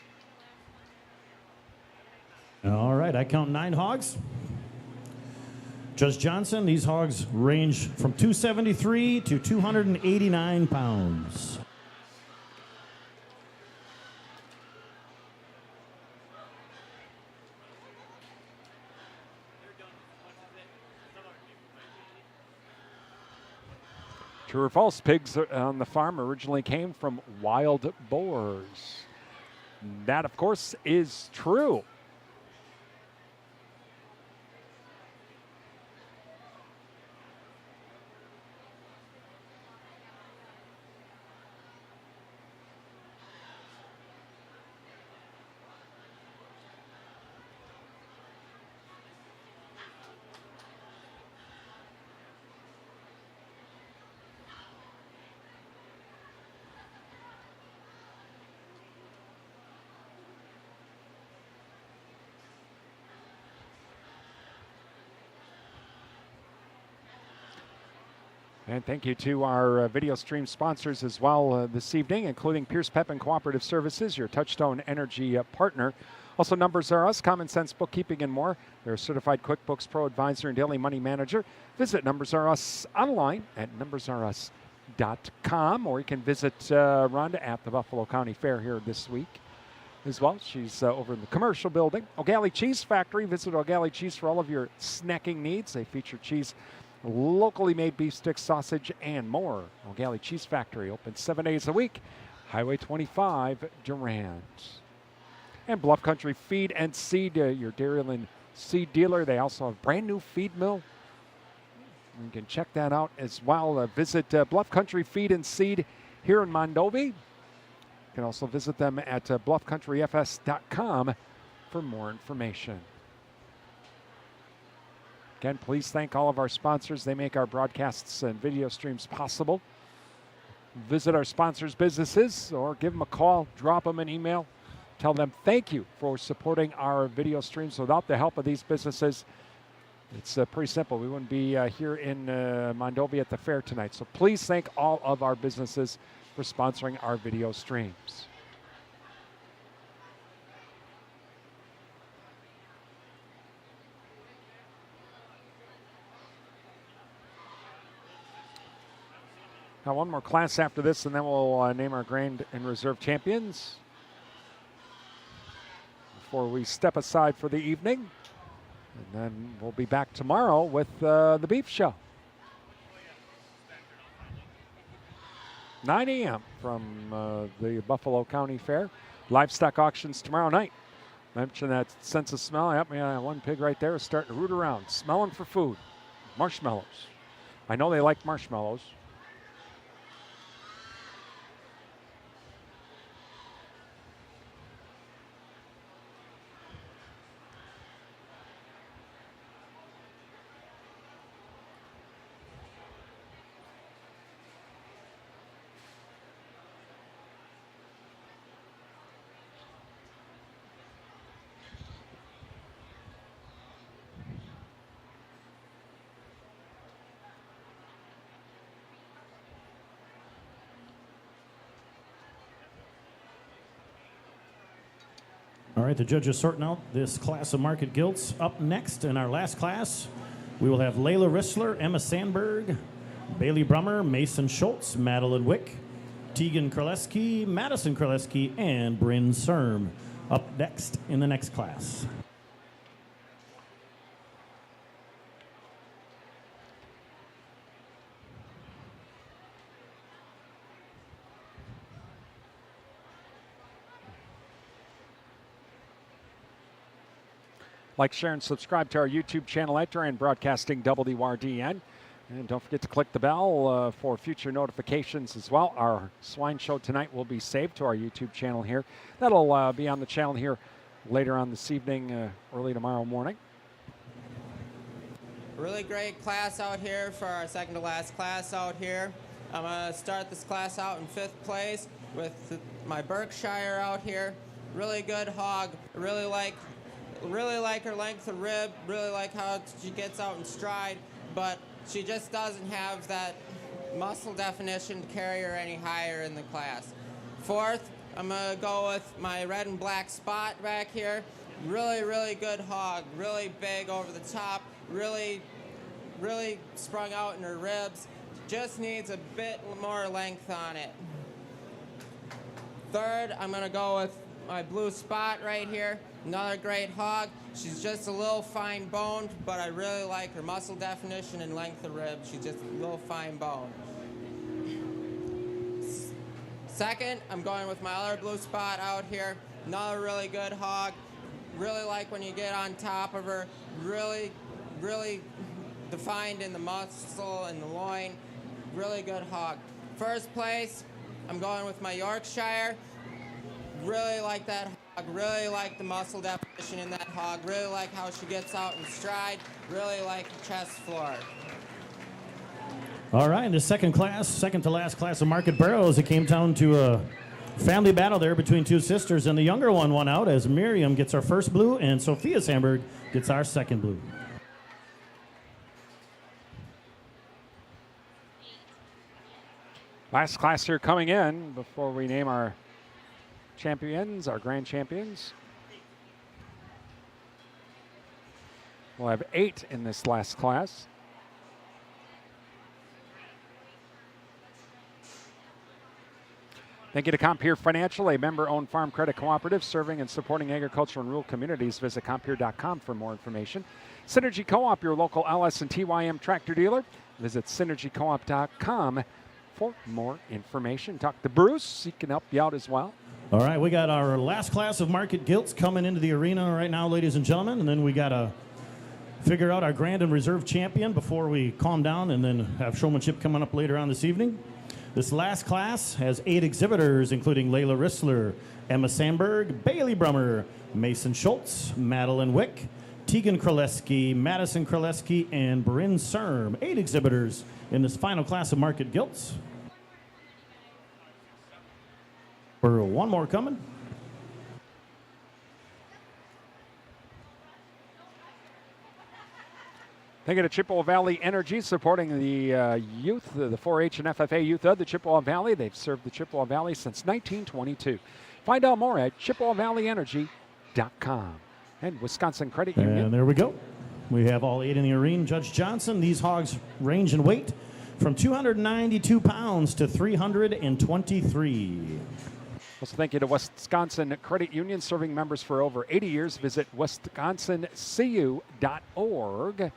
All right, I count 9 hogs. Judge Johnson, these hogs range from 273 to 289 pounds. True or false? Pigs on the farm originally came from wild boars. That, of course, is true. And thank you to our video stream sponsors as well this evening, including Pierce Pepin Cooperative Services, your Touchstone Energy partner. Also, Numbers Are Us, Common Sense Bookkeeping, and more. They're a certified QuickBooks Pro Advisor and Daily Money Manager. Visit Numbers Are Us online at numbersareus.com, or you can visit Rhonda at the Buffalo County Fair here this week as well. She's over in the commercial building. O'Galley Cheese Factory. Visit O'Galley Cheese for all of your snacking needs. They feature cheese, locally made beef sticks, sausage, and more. O'Galley Cheese Factory, open 7 days a week. Highway 25, Durant. And Bluff Country Feed and Seed, your Dairyland seed dealer. They also have a brand new feed mill. You can check that out as well. Visit Bluff Country Feed and Seed here in Mondovi. You can also visit them at bluffcountryfs.com for more information. Again, please thank all of our sponsors. They make our broadcasts and video streams possible. Visit our sponsors' businesses or give them a call, drop them an email. tell them thank you for supporting our video streams. Without the help of these businesses, it's pretty simple. We wouldn't be here in Mondovi at the fair tonight. So please thank all of our businesses for sponsoring our video streams. Now one more class after this, and then we'll name our Grand and Reserve champions before we step aside for the evening. And then we'll be back tomorrow with the beef show. 9 a.m. from the Buffalo County Fair. Livestock auctions tomorrow night. Mention that sense of smell. Yep, yeah, one pig right there is starting to root around, smelling for food. Marshmallows. I know they like marshmallows. All right, the judges sorting out this class of market gilts. Up next in our last class, we will have Layla Rissler, Emma Sandberg, Bailey Brummer, Mason Schultz, Madeline Wick, Tegan Kraleski, Madison Kraleski, and Bryn Serm. Up next in the next class. Like, share, and subscribe to our YouTube channel at Duran Broadcasting WRDN. And don't forget to click the bell for future notifications as well. Our swine show tonight will be saved to our YouTube channel here. That'll be on the channel here later on this evening, early tomorrow morning. Really great class out here for our second to last class out here. I'm going to start this class out in 5th place with my Berkshire out here. Really good hog. Really like her length of rib, really like how she gets out in stride, but she just doesn't have that muscle definition to carry her any higher in the class. 4th, I'm going to go with my red and black spot back here. Really good hog, really big over the top, really sprung out in her ribs. Just needs a bit more length on it. 3rd, I'm going to go with my blue spot right here. Another great hog. She's just a little fine boned, but I really like her muscle definition and length of rib. She's just a little fine boned. 2nd, I'm going with my other blue spot out here. Another really good hog. Really like when you get on top of her. Really defined in the muscle and the loin. Really good hog. 1st place, I'm going with my Yorkshire. Really like that hog. Really like the muscle definition in that hog. Really like how she gets out in stride. Really like the chest floor. All right, in the second to last class of market barrels, it came down to a family battle there between two sisters, and the younger one won out as Miriam gets our first blue and Sophia Sandberg gets our second blue. Last class here coming in before we name our champions, our grand champions. We'll have 8 in this last class. Thank you to Compeer Financial, a member-owned farm credit cooperative serving and supporting agricultural and rural communities. Visit Compeer.com for more information. Synergy Co-op, your local LS and TYM tractor dealer. Visit SynergyCoop.com for more information. Talk to Bruce. He can help you out as well. All right, we got our last class of market gilts coming into the arena right now, ladies and gentlemen, and then we got to figure out our Grand and Reserve champion before we calm down and then have showmanship coming up later on this evening. This last class has 8 exhibitors, including Layla Rissler, Emma Sandberg, Bailey Brummer, Mason Schultz, Madeline Wick, Tegan Kraleski, Madison Kraleski, and Bryn Serm. 8 exhibitors in this final class of market gilts. For one more coming. Thinking of Chippewa Valley Energy supporting the youth, the 4-H and FFA youth of the Chippewa Valley. They've served the Chippewa Valley since 1922. Find out more at ChippewaValleyEnergy.com. And Wisconsin Credit Union. And there we go. We have all 8 in the arena. Judge Johnson, these hogs range in weight from 292 pounds to 323. Also, thank you to Wisconsin Credit Union, serving members for over 80 years. Visit wisconsincu.org.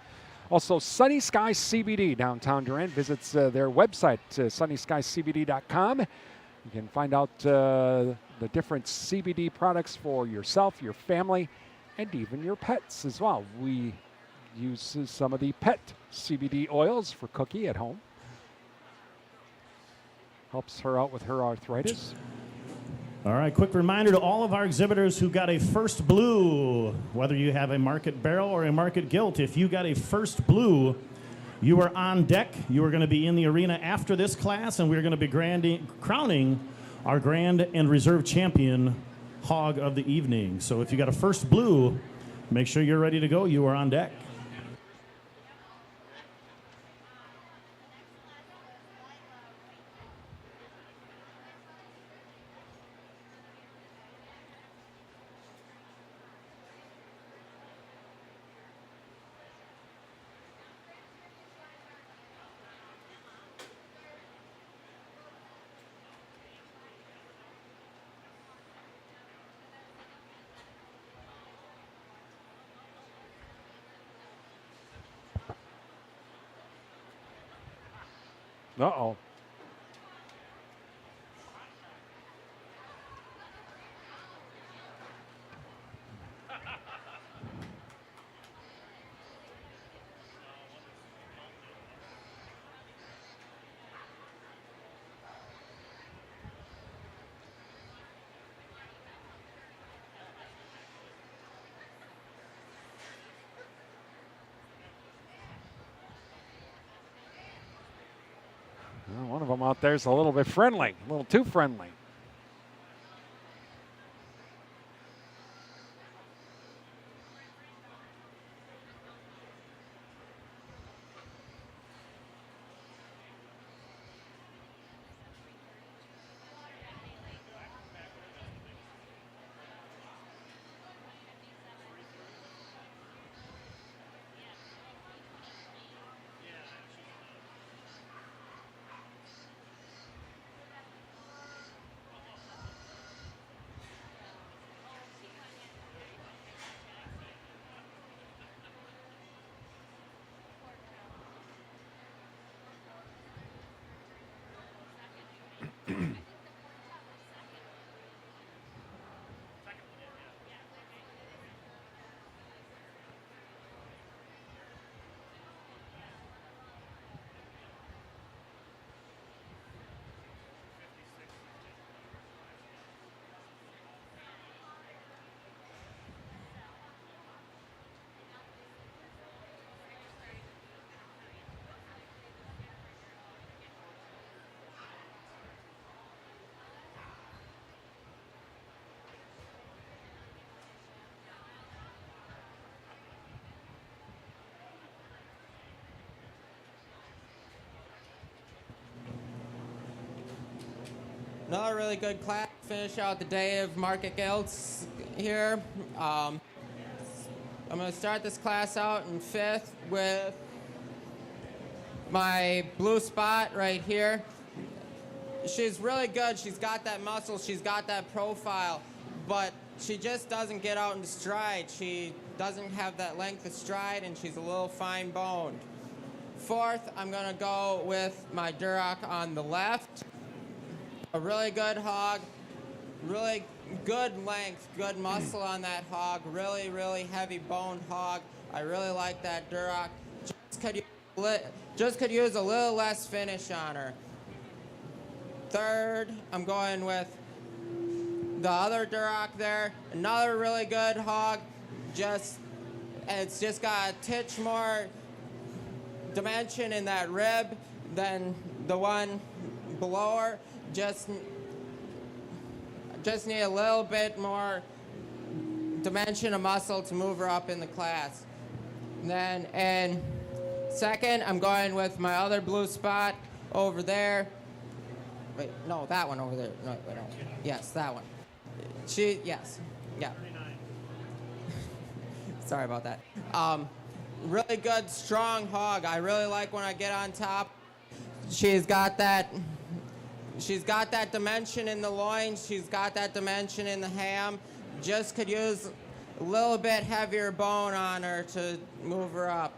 Also, Sunny Sky CBD, downtown Durant, visits their website, sunnyskycbd.com. You can find out the different CBD products for yourself, your family, and even your pets as well. We use some of the pet CBD oils for Cookie at home. Helps her out with her arthritis. All right, quick reminder to all of our exhibitors who got a first blue, whether you have a market barrel or a market gilt, if you got a first blue, you are on deck. You are going to be in the arena after this class, and we're going to be crowning our grand and reserve champion hog of the evening. So if you got a first blue, make sure you're ready to go. You are on deck. Uh-oh. Well, one of them out there is a little bit friendly, a little too friendly. Another really good class. Finish out the day of market gilts here. I'm going to start this class out in 5th with my blue spot right here. She's really good. She's got that muscle. She's got that profile. But she just doesn't get out into stride. She doesn't have that length of stride, and she's a little fine-boned. 4th, I'm going to go with my Duroc on the left. A really good hog, really good length, good muscle on that hog, really, really heavy boned hog. I really like that Duroc. Just could use a little less finish on her. 3rd, I'm going with the other Duroc there. Another really good hog. It's just got a titch more dimension in that rib than the one below her. Just need a little bit more dimension of muscle to move her up in the class. And then in Second, I'm going with my other blue spot over there. Wait, no, that one over there. No, wait, no. Yes, that one. Yes, yeah. Sorry about that. Really good, strong hog. I really like when I get on top. She's got that dimension in the loins. She's got that dimension in the ham. Just could use a little bit heavier bone on her to move her up.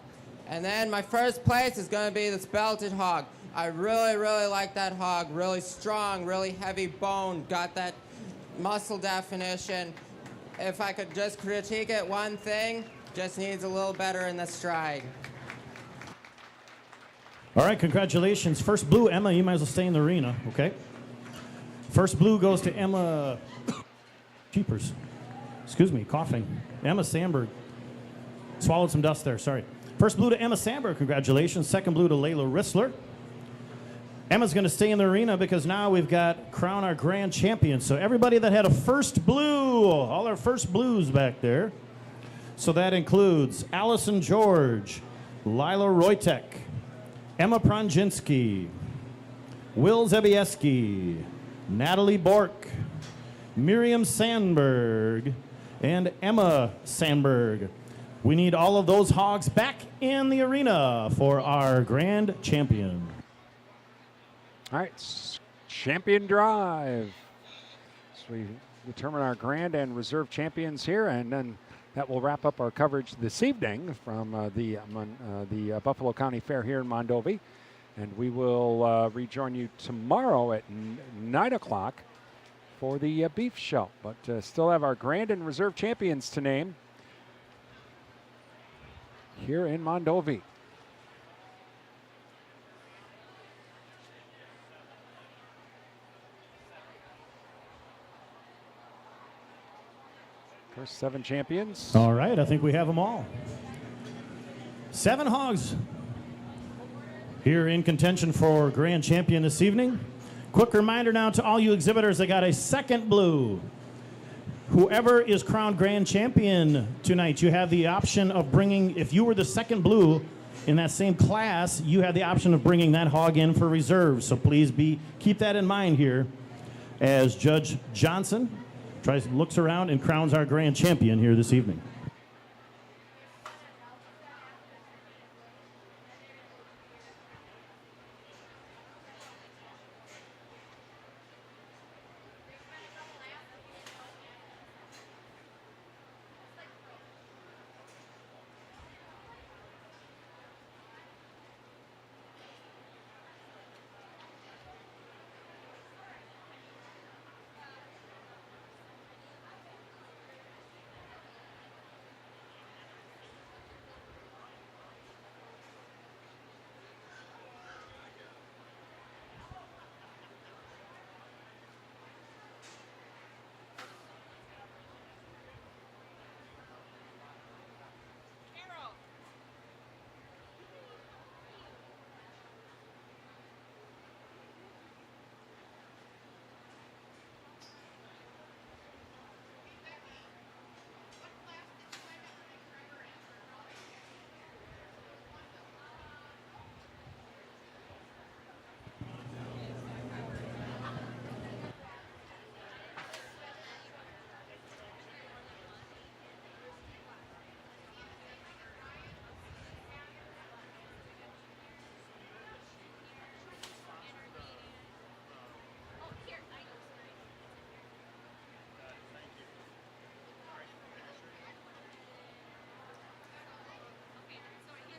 And then my first place is going to be this belted hog. I really, really like that hog. Really strong, really heavy bone. Got that muscle definition. If I could just critique it, one thing, just needs a little better in the stride. All right, congratulations. First blue, Emma, you might as well stay in the arena, okay? First blue goes to Emma Cheapers. Excuse me, coughing. Emma Sandberg. Swallowed some dust there, sorry. First blue to Emma Sandberg, congratulations. Second blue to Layla Rissler. Emma's going to stay in the arena because now we've got crown our grand champion. So everybody that had a first blue, all our first blues back there. So that includes Allison George, Lila Roytek, Emma Pronjinski, Will Zabieski, Natalie Bork, Miriam Sandberg, and Emma Sandberg. We need all of those hogs back in the arena for our grand champion. All right, champion drive. So we determine our grand and reserve champions here, and then that will wrap up our coverage this evening from the Buffalo County Fair here in Mondovi. And we will rejoin you tomorrow at 9 o'clock for the beef show. But still have our grand and reserve champions to name here in Mondovi. First 7 champions. All right, I think we have them all. 7 hogs here in contention for grand champion this evening. Quick reminder now to all you exhibitors that got a second blue. Whoever is crowned grand champion tonight, you have the option of bringing, if you were the second blue in that same class, you have the option of bringing that hog in for reserve. So please keep that in mind here as Judge Johnson looks around and crowns our grand champion here this evening.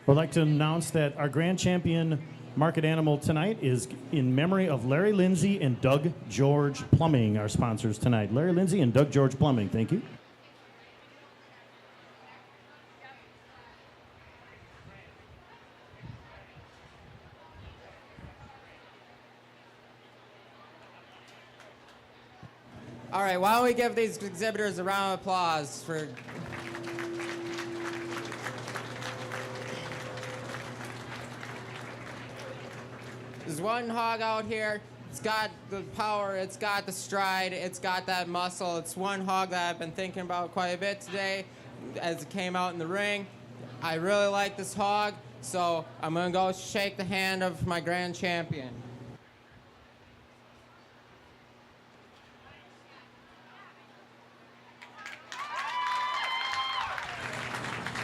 I'd like to announce that our grand champion market animal tonight is in memory of Larry Lindsay and Doug George Plumbing, our sponsors tonight. Larry Lindsay and Doug George Plumbing, thank you. All right, why don't we give these exhibitors a round of applause for... There's one hog out here. It's got the power, it's got the stride, it's got that muscle. It's one hog that I've been thinking about quite a bit today as it came out in the ring. I really like this hog. So I'm going to go shake the hand of my grand champion.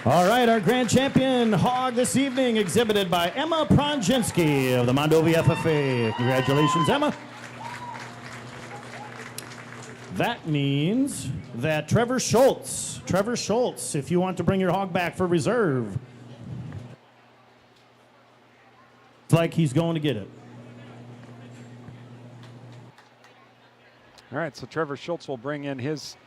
All right, our grand champion hog this evening, exhibited by Emma Pronjinski of the Mondovi FFA. Congratulations, Emma. That means that Trevor Schultz, if you want to bring your hog back for reserve, it's like he's going to get it. All right, so Trevor Schultz will bring in his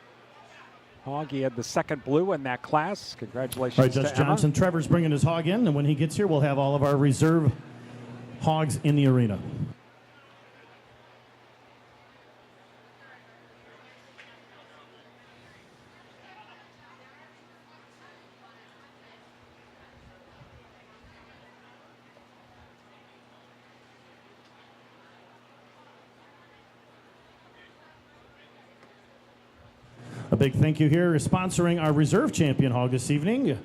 hog. He had the second blue in that class. Congratulations. All right, Judge to Emma. Johnson. Trevor's bringing his hog in, and when he gets here, we'll have all of our reserve hogs in the arena. A big thank you here sponsoring our reserve champion hog this evening.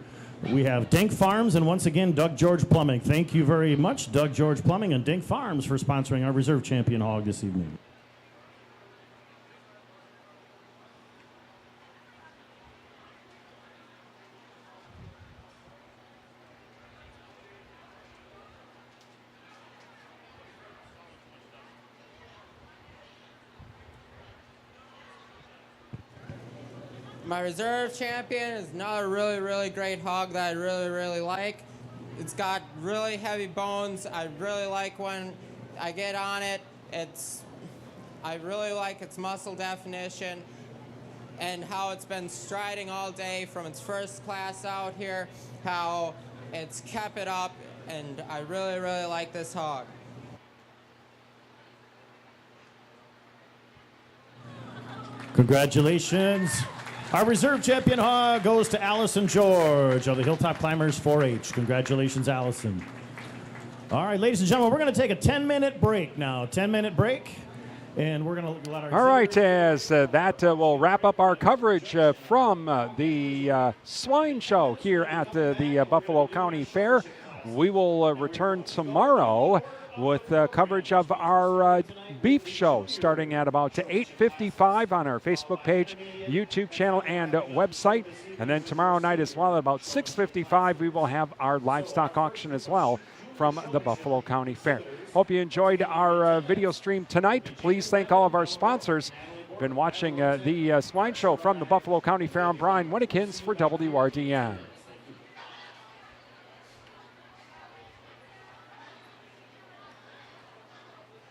We have Dink Farms and once again Doug George Plumbing. Thank you very much, Doug George Plumbing and Dink Farms, for sponsoring our reserve champion hog this evening. My reserve champion is another really, really great hog that I really, really like. It's got really heavy bones. I really like when I get on it. I really like its muscle definition and how it's been striding all day from its first class out here, how it's kept it up, and I really, really like this hog. Congratulations. Our reserve champion hog goes to Allison George of the Hilltop Climbers 4-H. Congratulations, Allison. All right, ladies and gentlemen, we're going to take a 10-minute break now. 10-minute break, and we're going to let our... All right, as that will wrap up our coverage from the Swine Show here at the Buffalo County Fair. We will return tomorrow with coverage of our beef show starting at about 8:55 on our Facebook page, YouTube channel, and website. And then tomorrow night as well at about 6:55 we will have our livestock auction as well from the Buffalo County Fair. Hope you enjoyed our video stream tonight. Please thank all of our sponsors. Been watching the Swine Show from the Buffalo County Fair. I'm Brian Winnikins for WRDN.